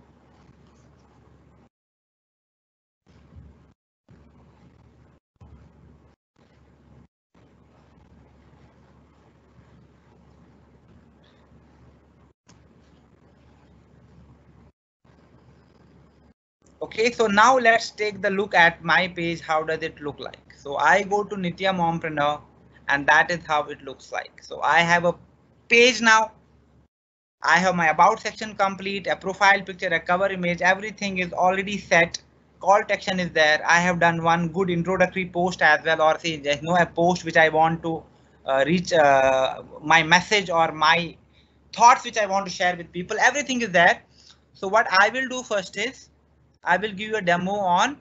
Okay, so now let's take the look at my page. How does it look like? So I go to Nitya Mompreneur, and that is how it looks like. So I have a page now. I have my about section complete, a profile picture, a cover image, everything is already set. Call to action is there. I have done one good introductory post as well, or say there's no a post which I want to reach my message or my thoughts which I want to share with people. Everything is there. So what I will do first is I will give you a demo on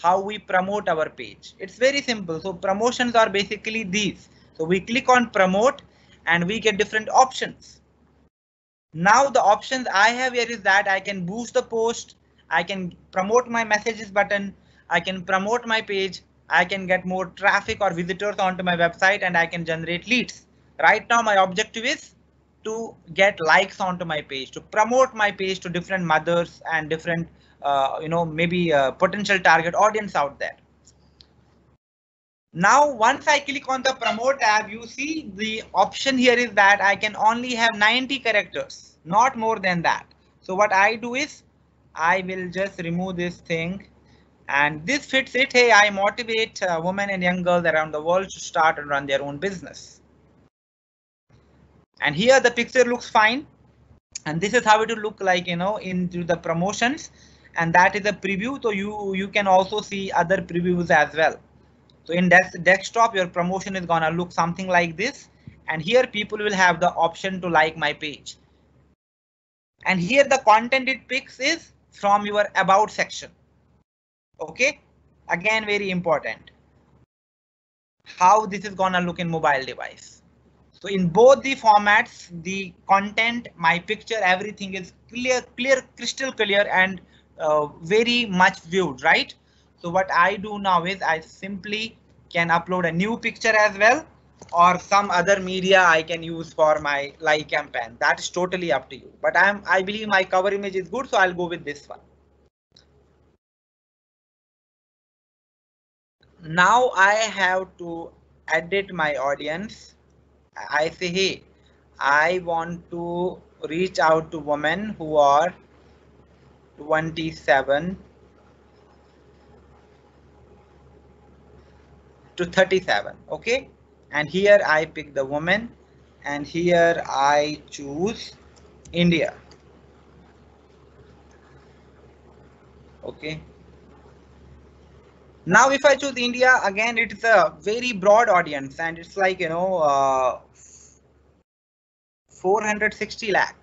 how we promote our page. It's very simple. So promotions are basically these. So we click on promote and we get different options. Now the options I have here is that I can boost the post, I can promote my messages button, I can promote my page, I can get more traffic or visitors onto my website, and I can generate leads. Right now my objective is to get likes onto my page, to promote my page to different mothers and different maybe potential target audience out there. Now, once I click on the promote tab, you see the option here is that I can only have 90 characters, not more than that. So what I do is I will just remove this thing, and this fits it. Hey, I motivate women and young girls around the world to start and run their own business. And here the picture looks fine. And this is how it will look like, into the promotions. And that is a preview. So you can also see other previews as well. So in desktop, your promotion is gonna look something like this. And here people will have the option to like my page. And here the content it picks is from your about section. Okay, again, very important. How this is gonna look in mobile device. So in both the formats, the content, my picture, everything is clear, crystal clear, and very much viewed, right? So what I do now is I simply can upload a new picture as well, or some other media I can use for my like campaign. That's totally up to you. But I believe my cover image is good, so I'll go with this one. Now I have to edit my audience. I say, hey, I want to reach out to women who are 27 to 37. Okay. And here I pick the woman, and here I choose India. Okay. Now, if I choose India, again, it's a very broad audience, and it's like, 460 lakh.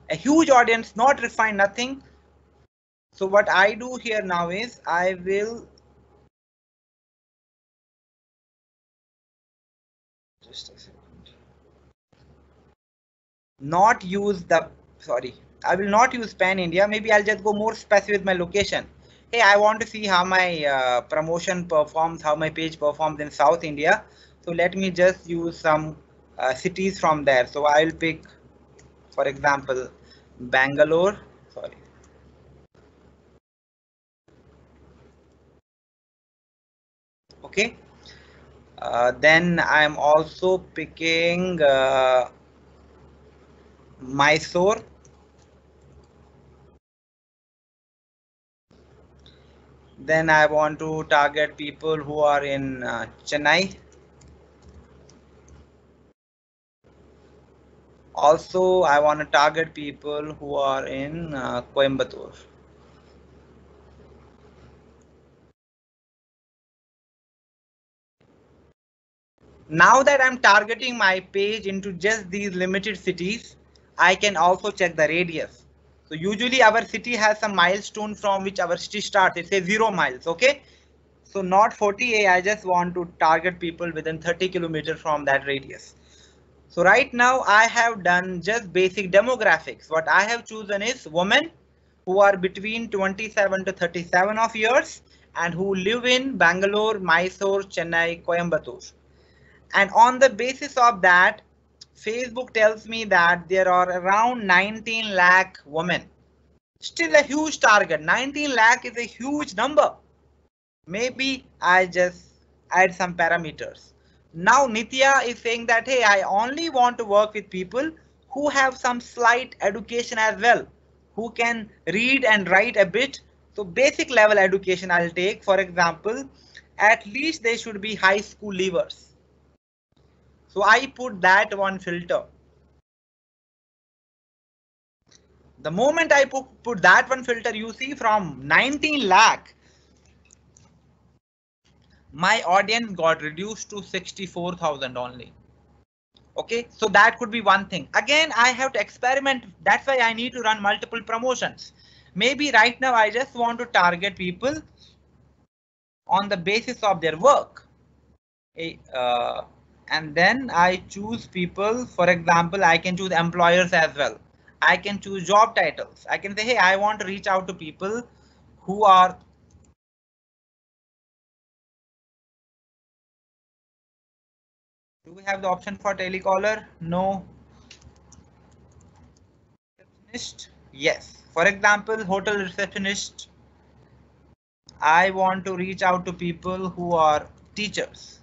A huge audience, not refined, nothing. So what I do here now is I will just a second. Not use the, sorry, I will not use pan India. Maybe I'll just go more specific with my location. Hey, I want to see how my promotion performs, how my page performs in South India. So let me just use some cities from there. So I will pick, for example, Bangalore. Sorry. Okay. Then I'm also picking Mysore. Then I want to target people who are in Chennai. Also, I want to target people who are in Coimbatore. Now that I'm targeting my page into just these limited cities, I can also check the radius. So usually our city has some milestone from which our city starts. It says 0 miles. Okay. So not 40A, I just want to target people within 30 kilometers from that radius. So right now I have done just basic demographics. What I have chosen is women who are between 27 to 37 of years and who live in Bangalore, Mysore, Chennai, Coimbatore. And on the basis of that, Facebook tells me that there are around 19 lakh women. Still a huge target. 19 lakh is a huge number. Maybe I just add some parameters. Now Nitya is saying that, hey, I only want to work with people who have some slight education as well, who can read and write a bit. So basic level education I'll take. For example, at least they should be high school leavers. So I put that one filter. The moment I put that one filter, you see from 19 lakh, my audience got reduced to 64,000 only. Okay, so that could be one thing. Again, I have to experiment. That's why I need to run multiple promotions. Maybe right now I just want to target people on the basis of their work. And then I choose people. For example, I can choose employers as well. I can choose job titles. I can say, hey, I want to reach out to people who are do we have the option for telecaller? No. Receptionist? Yes. For example, hotel receptionist. I want to reach out to people who are teachers.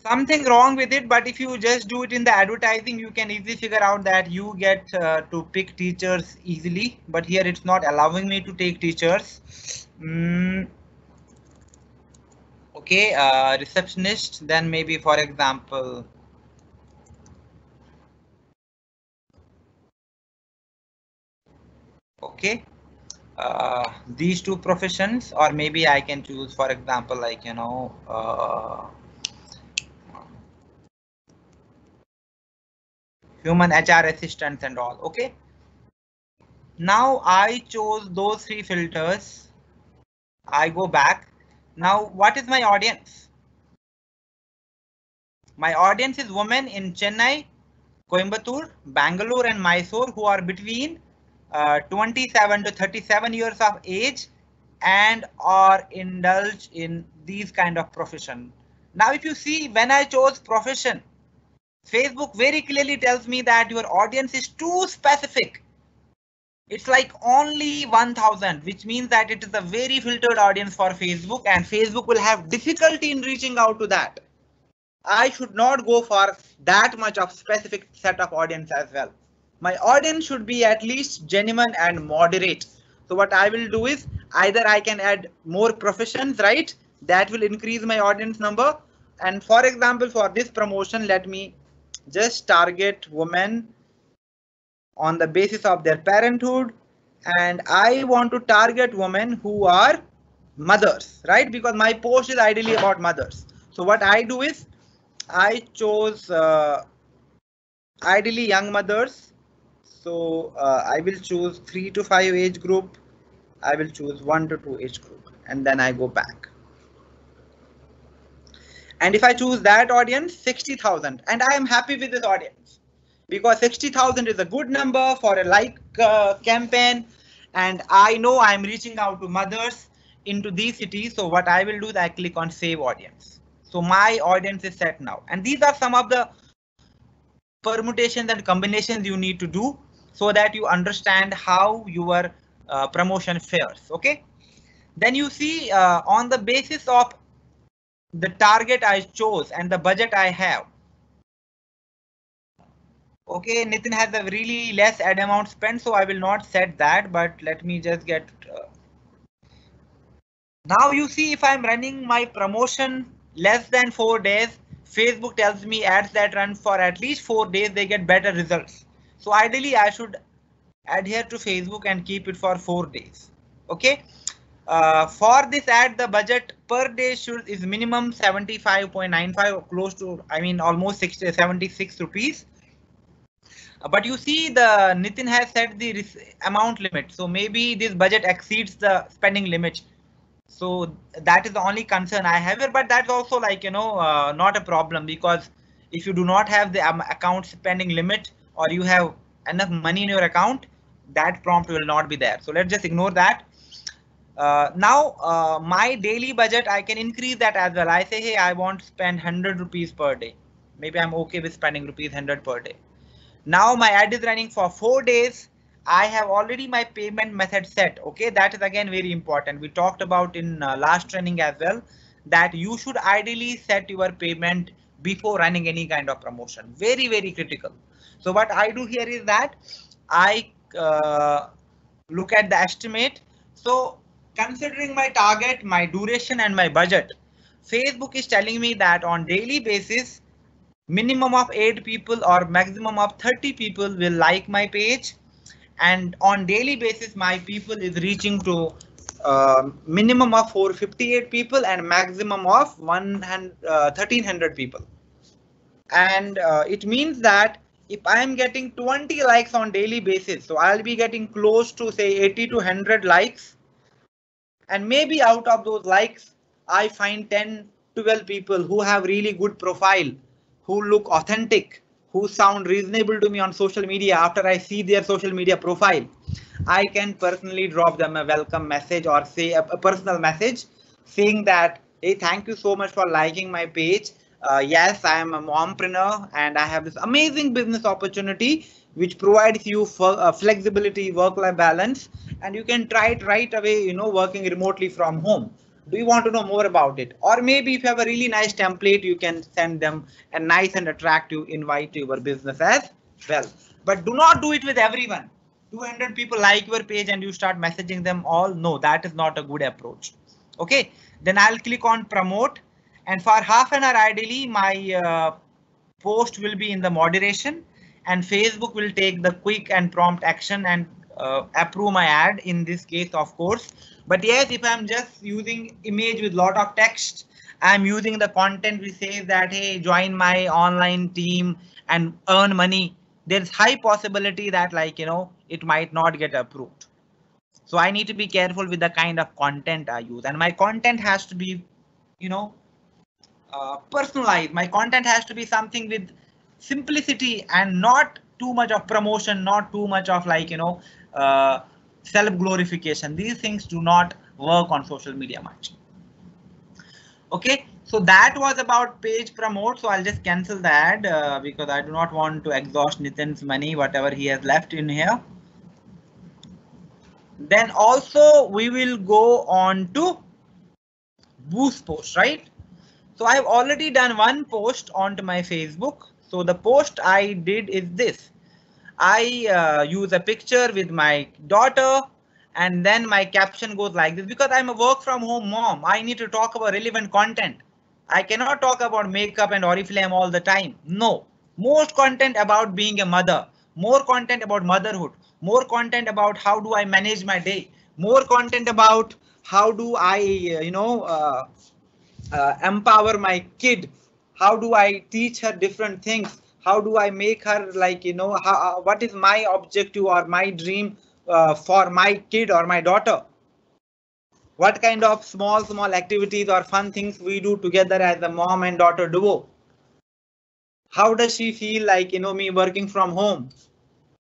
Something wrong with it, but if you just do it in the advertising, you can easily figure out that you get to pick teachers easily. But here it's not allowing me to take teachers. Okay, receptionist. Then maybe, for example, okay, these two professions, or maybe I can choose, for example, like human HR assistants and all. Okay. Now I chose those three filters. I go back. Now, what is my audience? My audience is women in Chennai, Coimbatore, Bangalore, and Mysore who are between 27 to 37 years of age and are indulged in these kind of profession. Now, if you see, when I chose profession, Facebook very clearly tells me that your audience is too specific. It's like only 1000, which means that it is a very filtered audience for Facebook, and Facebook will have difficulty in reaching out to that. I should not go for that much of specific set of audience as well. My audience should be at least genuine and moderate. So what I will do is either I can add more professions, right? That will increase my audience number. And for example, for this promotion, let me just target women on the basis of their parenthood. And I want to target women who are mothers, right? Because my post is ideally about mothers. So what I do is I chose ideally young mothers. So I will choose 3 to 5 age group. I will choose 1 to 2 age group, and then I go back. And if I choose that audience, 60,000, and I am happy with this audience because 60,000 is a good number for a like campaign. And I know I'm reaching out to mothers into these cities. So what I will do is I click on save audience. So my audience is set now. And these are some of the permutations and combinations you need to do so that you understand how your promotion fares. Okay. Then you see on the basis of the target I chose and the budget I have. Okay, Nitin has a really less ad amount spent, so I will not set that, but let me just get. Now you see if I'm running my promotion less than 4 days, Facebook tells me ads that run for at least 4 days, they get better results. So ideally I should adhere to Facebook and keep it for 4 days. Okay. For this ad, the budget per day is minimum 75.95, close to, I mean, almost 76 rupees. But you see the Nitin has set the amount limit. So maybe this budget exceeds the spending limit. So that is the only concern I have here, but that's also like, not a problem, because if you do not have the account spending limit or you have enough money in your account, that prompt will not be there. So let's just ignore that. Now my daily budget, I can increase that as well. I say, hey, I want to spend 100 rupees per day. Maybe I'm okay with spending rupees 100 per day. Now my ad is running for 4 days. I have already my payment method set. Okay, that is again very important. We talked about in last training as well, that you should ideally set your payment before running any kind of promotion. Very, very critical. So what I do here is that I look at the estimate. So considering my target, my duration and my budget, Facebook is telling me that on daily basis, minimum of 8 people or maximum of 30 people will like my page. And on daily basis, my people is reaching to minimum of 458 people and maximum of 1300 people. And it means that if I am getting 20 likes on daily basis, so I'll be getting close to say 80 to 100 likes. And maybe out of those likes, I find 10, 12 people who have really good profile, who look authentic, who sound reasonable to me on social media. After I see their social media profile, I can personally drop them a welcome message or say a personal message saying that, hey, thank you so much for liking my page. Yes, I am a mompreneur and I have this amazing business opportunity which provides you for flexibility, work-life balance, and you can try it right away, working remotely from home. Do you want to know more about it? Or maybe if you have a really nice template, you can send them a nice and attractive invite to your business as well. But do not do it with everyone. 200 people like your page and you start messaging them all. No, that is not a good approach. Okay, then I'll click on promote. And for half an hour, ideally, my post will be in the moderation and Facebook will take the quick and prompt action and approve my ad in this case, of course. But yes, if I'm just using image with lot of text, I'm using the content which says that, hey, join my online team and earn money. There's high possibility that it might not get approved. So I need to be careful with the kind of content I use, and my content has to be, personalized. My content has to be something with simplicity and not too much of promotion, not too much of self glorification. These things do not work on social media much. Okay, so that was about page promote. So I'll just cancel that because I do not want to exhaust Nitin's money, whatever he has left in here. Then also we will go on to boost post, right? So I've already done one post onto my Facebook. So the post I did is this. I use a picture with my daughter and then my caption goes like this, because I'm a work from home mom. I need to talk about relevant content. I cannot talk about makeup and Oriflame all the time. No, most content about being a mother, more content about motherhood, more content about how do I manage my day, more content about how do I, empower my kid. How do I teach her different things? How do I make her what is my objective or my dream for my kid or my daughter? What kind of small activities or fun things we do together as a mom and daughter duo? How does she feel me working from home?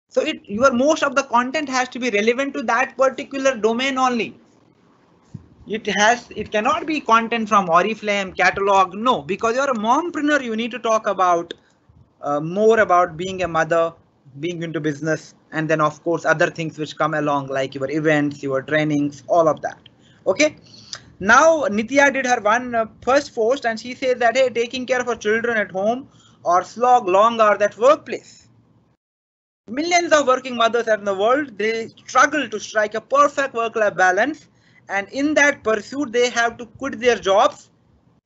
So most of the content has to be relevant to that particular domain only. It cannot be content from Oriflame catalog. No, because you're a mompreneur, you need to talk about more about being a mother, being into business, and then of course other things which come along like your events, your trainings, all of that. Okay. Now Nitya did her first post and she says that, hey, taking care of her children at home or slog long hours at workplace. Millions of working mothers in the world, they struggle to strike a perfect work-life balance, and in that pursuit they have to quit their jobs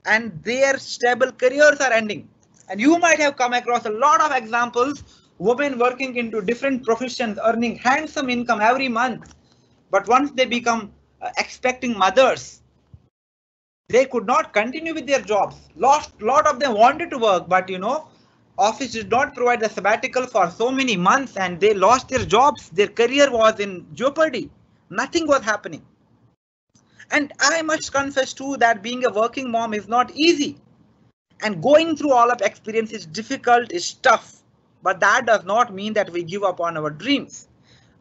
and their stable careers are ending. And you might have come across a lot of examples, women working into different professions, earning handsome income every month, but once they become expecting mothers, they could not continue with their jobs. Lot of them wanted to work, but office did not provide the sabbatical for so many months and they lost their jobs. Their career was in jeopardy. Nothing was happening. And I must confess too that being a working mom is not easy. And going through all of experience is difficult, is tough. But that does not mean that we give up on our dreams.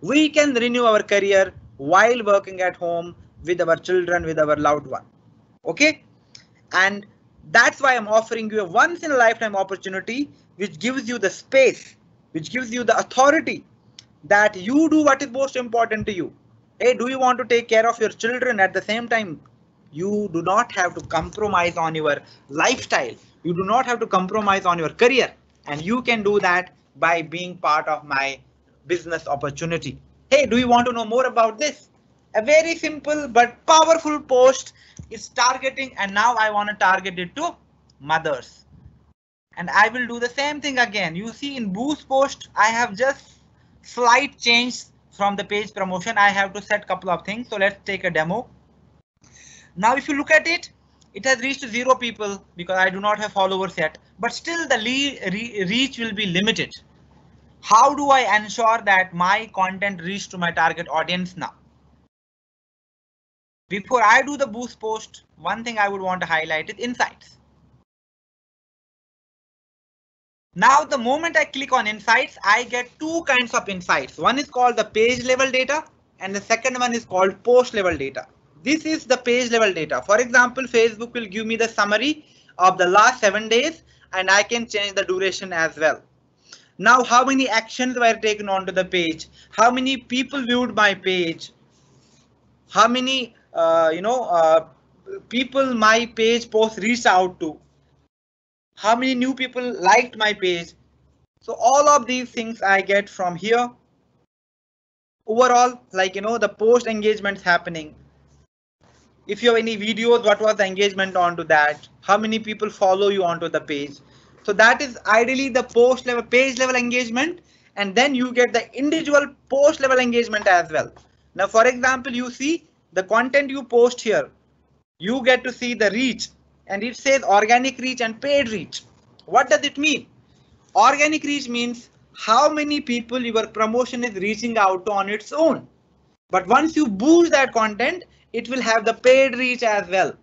We can renew our career while working at home with our children, with our loved one. Okay, and that's why I'm offering you a once in a lifetime opportunity which gives you the space, which gives you the authority that you do what is most important to you. Hey, do you want to take care of your children at the same time? You do not have to compromise on your lifestyle. You do not have to compromise on your career, and you can do that by being part of my business opportunity. Hey, do you want to know more about this? A very simple but powerful post is targeting, and now I want to target it to mothers. And I will do the same thing again. You see in Boost post, I have just slight change from the page promotion. I have to set a couple of things. So let's take a demo. Now, if you look at it, it has reached 0 people because I do not have followers yet, but still the reach will be limited. How do I ensure that my content reach to my target audience now? Before I do the Boost post, one thing I would want to highlight is insights. Now, the moment I click on insights, I get 2 kinds of insights. One is called the page level data and the second one is called post level data. This is the page level data. For example, Facebook will give me the summary of the last 7 days and I can change the duration as well. Now, how many actions were taken onto the page? How many people viewed my page? How many people my page post reached out to? How many new people liked my page? So all of these things I get from here. Overall, the post engagements happening. If you have any videos, what was the engagement onto that? How many people follow you onto the page? So that is ideally the post level, page level engagement. And then you get the individual post level engagement as well. Now, for example, you see the content you post here, you get to see the reach and it says organic reach and paid reach. What does it mean? Organic reach means how many people your promotion is reaching out to on its own. But once you boost that content, it will have the paid reach as well.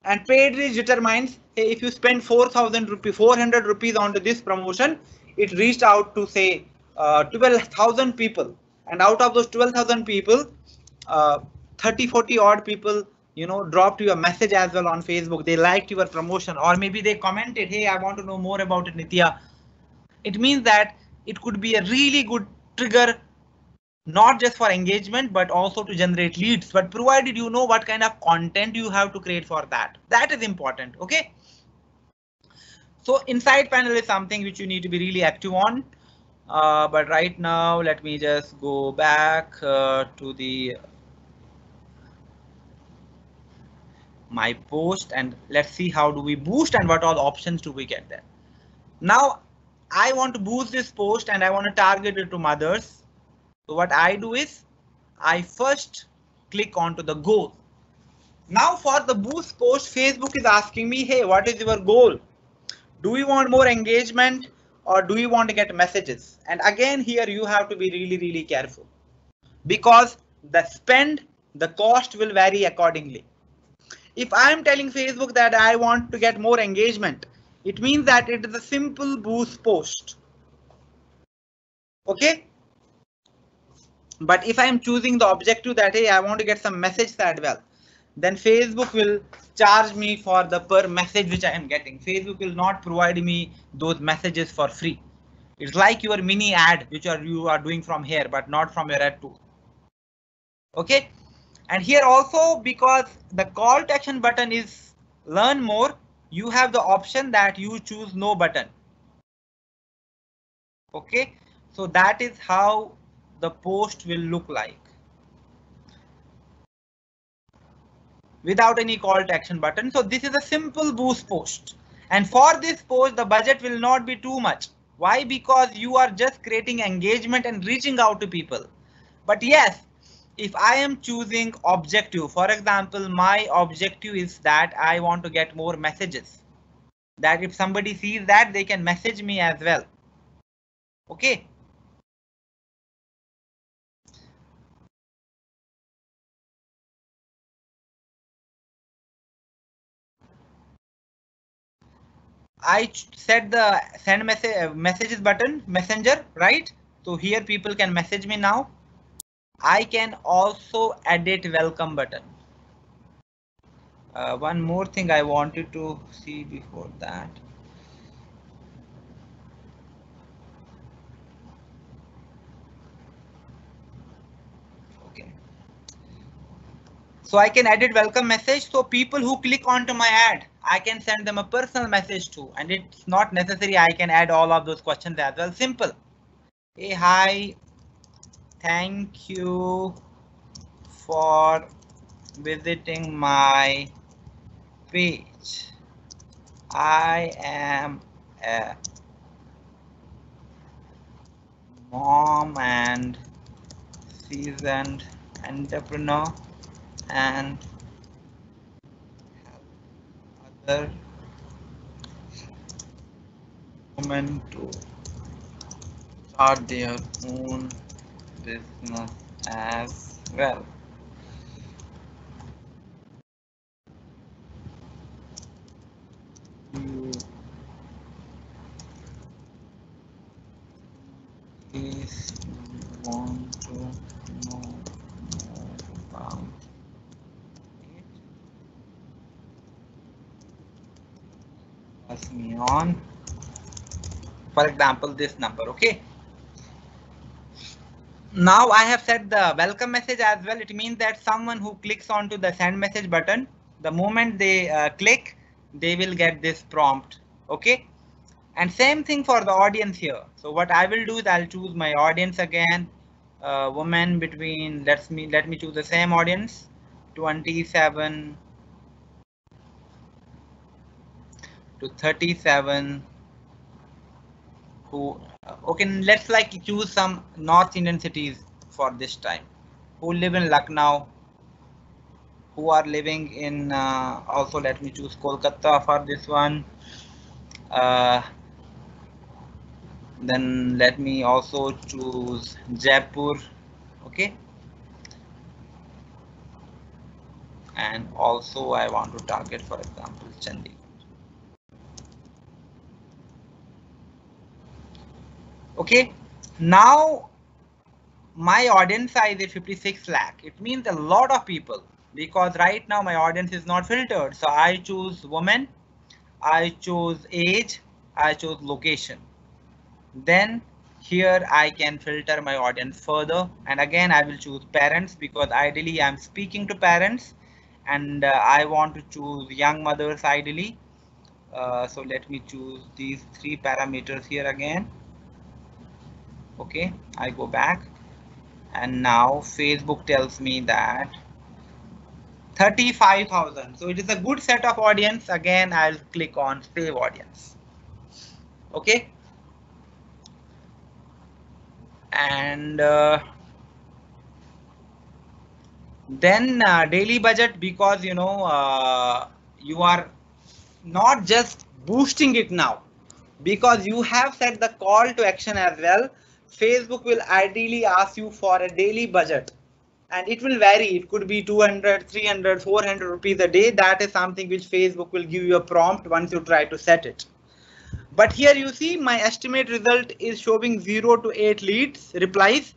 And paid reach determines, hey, if you spend 4,000 rupees, 400 rupees onto this promotion, it reached out to say 12,000 people. And out of those 12,000 people, 30-40 odd people, dropped you a message as well on Facebook. They liked your promotion, or maybe they commented, hey, I want to know more about it, Nitya. It means that it could be a really good trigger, not just for engagement, but also to generate leads. But provided you know what kind of content you have to create for that. That is important. OK. So Insight panel is something which you need to be really active on. But right now, let me just go back to the my post and let's see how do we boost and what all options do we get there. Now I want to boost this post and I want to target it to mothers. So what I do is I first click onto the goal. Now for the boost post, Facebook is asking me, hey, what is your goal? Do we want more engagement or do you want to get messages? And again, here you have to be really, really careful because the spend, the cost will vary accordingly. If I am telling Facebook that I want to get more engagement, it means that it is a simple boost post. OK. But if I am choosing the objective that, hey, I want to get some message as well, then Facebook will charge me for the per message which I am getting. Facebook will not provide me those messages for free. It's like your mini ad which you are doing from here, but not from your ad tool. Okay. And here also, because the call to action button is learn more, you have the option that you choose no button. Okay. So that is how the post will look like without any call to action button. So this is a simple boost post. And for this post, the budget will not be too much. Why? Because you are just creating engagement and reaching out to people. But yes, if I am choosing objective, for example, my objective is that I want to get more messages, that if somebody sees that, they can message me as well. Okay. I set the send messages button, messenger, right? So here people can message me now. I can also edit welcome button. One more thing I wanted to see before that. Okay. So I can edit welcome message. So people who click onto my ad, I can send them a personal message too. And it's not necessary I can add all of those questions as well. Simple. Hey, hi. Thank you for visiting my page. I am a mom and seasoned entrepreneur and help other women to start their own business as well. You please want to know more about it? Pass me on. For example, this number. Okay. Now I have set the welcome message as well. It means that someone who clicks onto the send message button, the moment they click, they will get this prompt. Okay. And same thing for the audience here. So what I will do is I'll choose my audience again. Women between, let me choose the same audience, 27 to 37. Who okay, let's like choose some North Indian cities for this time. Who live in Lucknow, who are living in also let me choose Kolkata for this one. Then let me also choose Jaipur. Okay. And also I want to target, for example, Chandigarh. Okay. Now my audience size is 56 lakh. It means a lot of people, because right now my audience is not filtered. So I choose women, I choose age, I choose location. Then here I can filter my audience further. And again, I will choose parents because ideally I'm speaking to parents and I want to choose young mothers ideally. So let me choose these 3 parameters here again. Okay, I go back and now Facebook tells me that 35,000. So it is a good set of audience. Again, I'll click on save audience. Okay. And then daily budget, because you know you are not just boosting it now, because you have set the call to action as well. Facebook will ideally ask you for a daily budget and it will vary. It could be 200, 300, 400 rupees a day. That is something which Facebook will give you a prompt once you try to set it. But here you see my estimate result is showing 0 to 8 leads replies.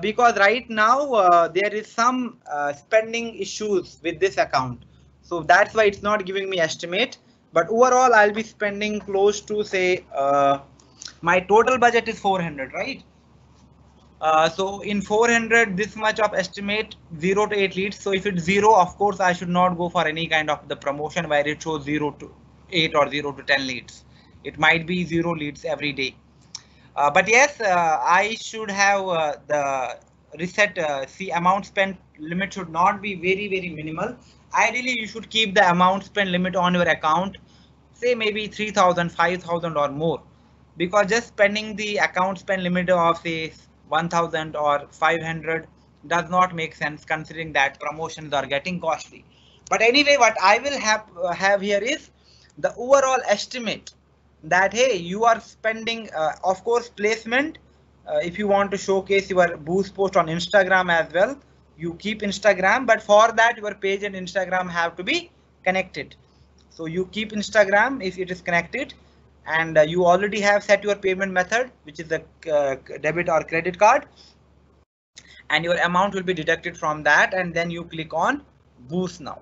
because right now there is some spending issues with this account. So that's why it's not giving me estimate. But overall, I'll be spending close to say my total budget is 400, right? So in 400, this much of estimate 0 to 8 leads. So if it's 0, of course, I should not go for any kind of the promotion where it shows 0 to 8 or 0 to 10 leads. It might be 0 leads every day. But yes, I should have the reset. See, amount spent limit should not be very minimal. Ideally, you should keep the amount spent limit on your account, say maybe 3,000, 5,000 or more, because just spending the account spend limit of say 1,000 or 500 does not make sense considering that promotions are getting costly. But anyway, what I will have here is the overall estimate that hey, you are spending of course placement. If you want to showcase your boost post on Instagram as well, you keep Instagram, but for that your page and Instagram have to be connected. So you keep Instagram if it is connected, and you already have set your payment method, which is the debit or credit card, and your amount will be deducted from that, and then you click on boost now.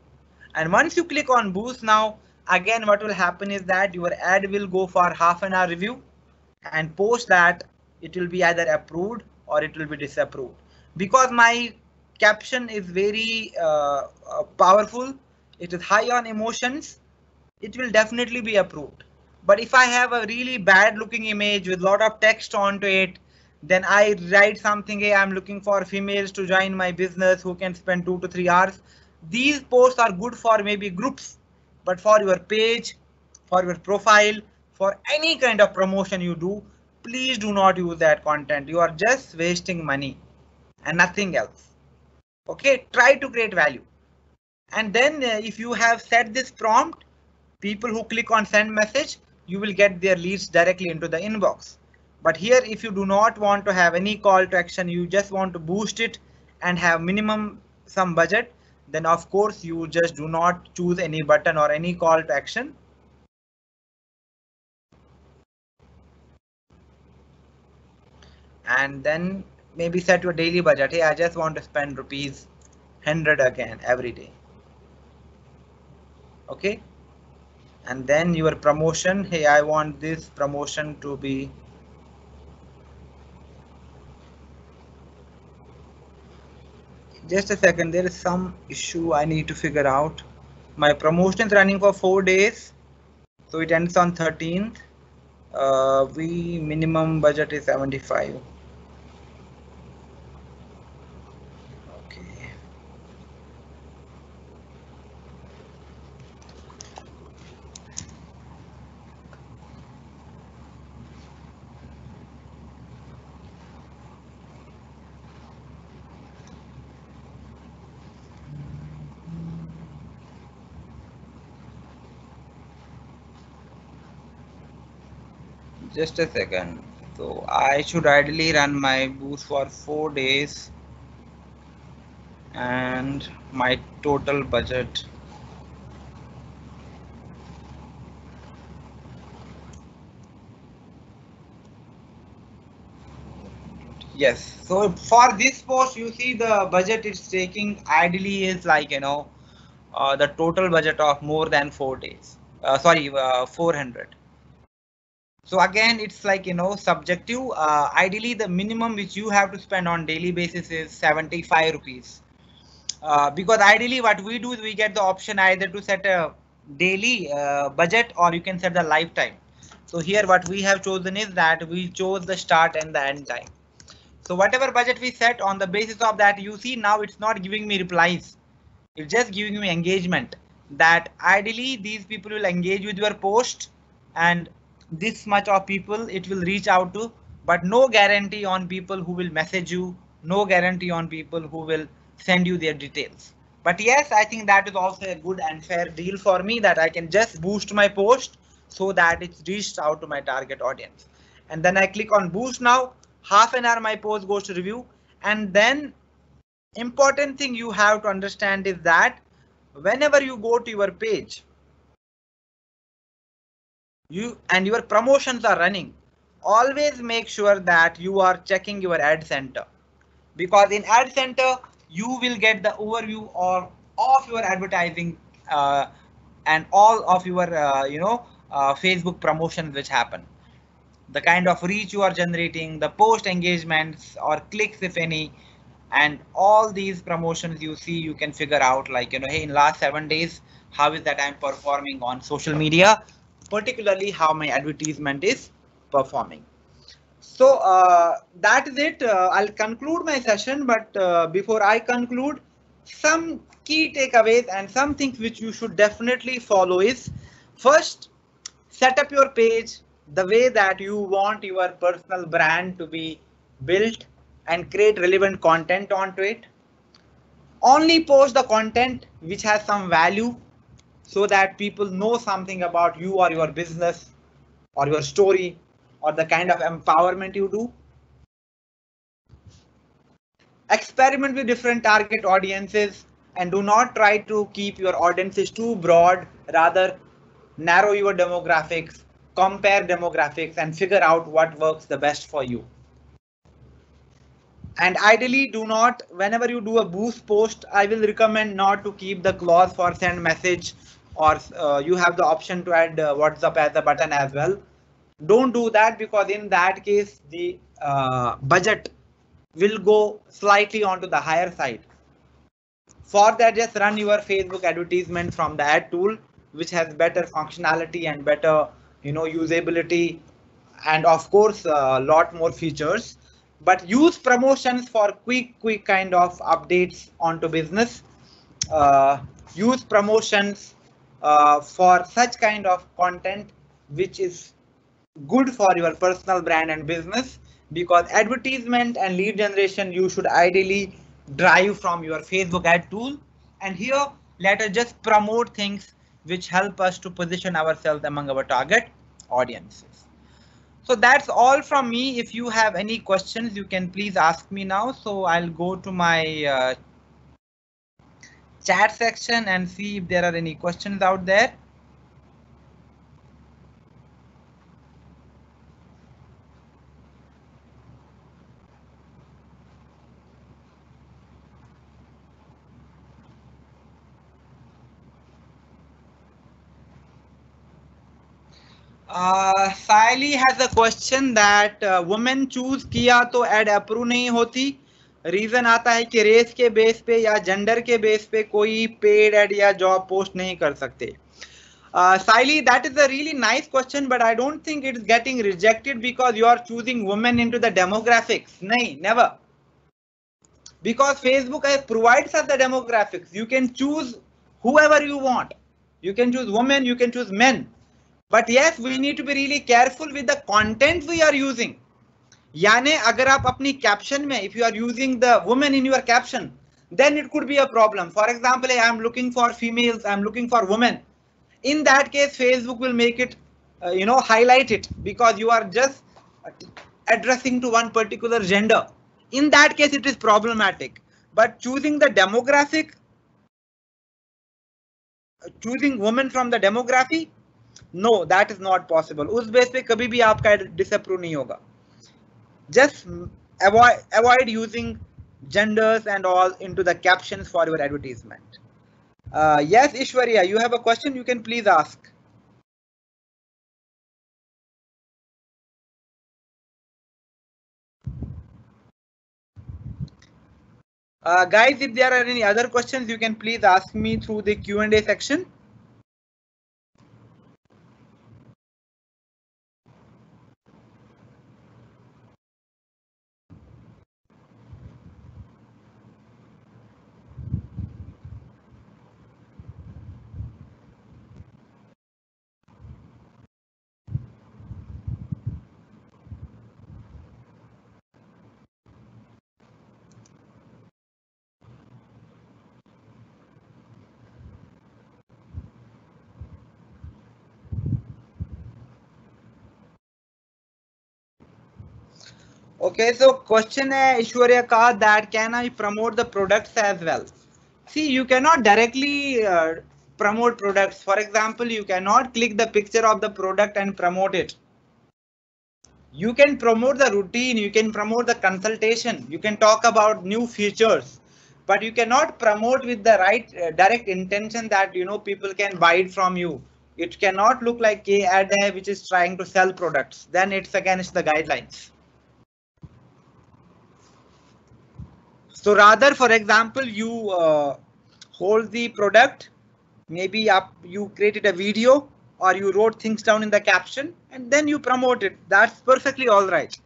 And once you click on boost now, again what will happen is that your ad will go for half an hour review, and post that it will be either approved or it will be disapproved. Because my caption is very powerful, it is high on emotions, it will definitely be approved. But if I have a really bad looking image with a lot of text onto it, then I write something, hey, I'm looking for females to join my business who can spend 2 to 3 hours. These posts are good for maybe groups, but for your page, for your profile, for any kind of promotion you do, please do not use that content. You are just wasting money and nothing else. Okay, try to create value. And then if you have set this prompt, people who click on send message, you will get their leads directly into the inbox. But here, if you do not want to have any call to action, you just want to boost it and have minimum some budget, then of course you just do not choose any button or any call to action. And then maybe set your daily budget. Hey, I just want to spend rupees 100 again every day. Okay. And then your promotion, hey, I want this promotion to be just a second, there is some issue I need to figure out. My promotion is running for 4 days, so it ends on 13th. We minimum budget is 75. Okay. Just a second. So I should ideally run my boost for 4 days and my total budget. Yes, so for this post, you see the budget it's taking ideally is like, the total budget of more than 4 days. 400. So again, it's like, subjective. Ideally, the minimum which you have to spend on daily basis is 75 rupees. Because ideally what we do is we get the option either to set a daily budget or you can set the lifetime. So here what we have chosen is that we chose the start and the end time. So whatever budget we set, on the basis of that, you see now it's not giving me replies. It's just giving me engagement, that ideally these people will engage with your post and this much of people it will reach out to, but no guarantee on people who will message you, no guarantee on people who will send you their details. But yes, I think that is also a good and fair deal for me, that I can just boost my post so that it's reached out to my target audience. And then I click on boost now, half an hour my post goes to review. And then important thing you have to understand is that whenever you go to your page, your promotions are running, always make sure that you are checking your ad center. because in Ad Center you will get the overview of your advertising and all of your Facebook promotions which happen, the kind of reach you are generating, the post engagements or clicks if any, and all these promotions you see, you can figure out like, hey, in last 7 days, how is that I'm performing on social media, particularly how my advertisement is performing. So that is it. I'll conclude my session, but before I conclude, some key takeaways and some things which you should definitely follow is, first, set up your page the way that you want your personal brand to be built and create relevant content onto it. Only post the content which has some value so that people know something about you or your business or your story or the kind of empowerment you do. Experiment with different target audiences and do not try to keep your audiences too broad. Rather, narrow your demographics, compare demographics, and figure out what works the best for you. And ideally, do not, whenever you do a boost post, I will recommend not to keep the clause for send message, or you have the option to add WhatsApp as a button as well. Don't do that, because in that case, the budget will go slightly onto the higher side. For that, just run your Facebook advertisement from the ad tool, which has better functionality and better, usability, and of course, a lot more features. But use promotions for quick kind of updates onto business. Use promotions for such kind of content which is good for your personal brand and business, because advertisement and lead generation you should ideally drive from your Facebook ad tool. And here, let us just promote things which help us to position ourselves among our target audiences. So that's all from me. If you have any questions, you can please ask me now. So I'll go to my chat section and see if there are any questions out there. Saili has a question that women choose किया तो ad approve नहीं होती. Reason आता है कि race के base पे या जेंडर के बेस पे कोई पेड एड या जॉब पोस्ट नहीं कर सकते. Saili, that is a really nice question, but I don't think it is getting rejected because you are choosing women into the demographics. No, never. Because Facebook provides us the demographics. You can choose whoever you want. You can choose women, you can choose men. But yes, we need to be really careful with the content we are using. यानी अगर आप अपनी caption में, if you are using the woman in your caption, then it could be a problem. For example, I am looking for females, I am looking for women. In that case, Facebook will make it, highlight it, because you are just addressing to one particular gender. In that case, it is problematic. But choosing the demographic, choosing women from the demography, no, that is not possible. उस base पे कभी भी आपका disapprove नहीं होगा. Just avoid using genders and all into the captions for your advertisement. Yes, Ishwarya, you have a question, you can please ask. Guys, if there are any other questions, you can please ask me through the Q&A section. Okay, so question है Ishwarya ka that can I promote the products as well? See, you cannot directly promote products. For example, you cannot click the picture of the product and promote it. You can promote the routine, you can promote the consultation, you can talk about new features, but you cannot promote with the right direct intention that people can buy it from you. It cannot look like a ad which is trying to sell products. Then it's against the guidelines. So rather, for example, you hold the product, maybe you created a video or you wrote things down in the caption and then you promote it. That's perfectly all right.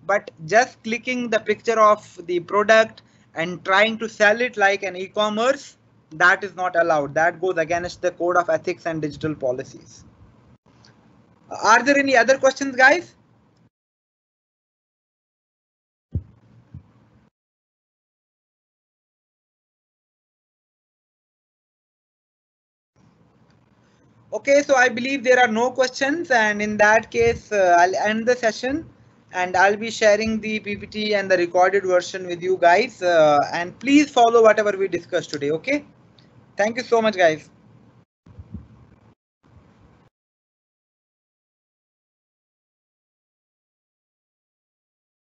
But just clicking the picture of the product and trying to sell it like an e-commerce, that is not allowed. That goes against the code of ethics and digital policies. Are there any other questions, guys? Okay, so I believe there are no questions, and in that case, I'll end the session and I'll be sharing the PPT and the recorded version with you guys. And please follow whatever we discussed today. Okay. Thank you so much, guys.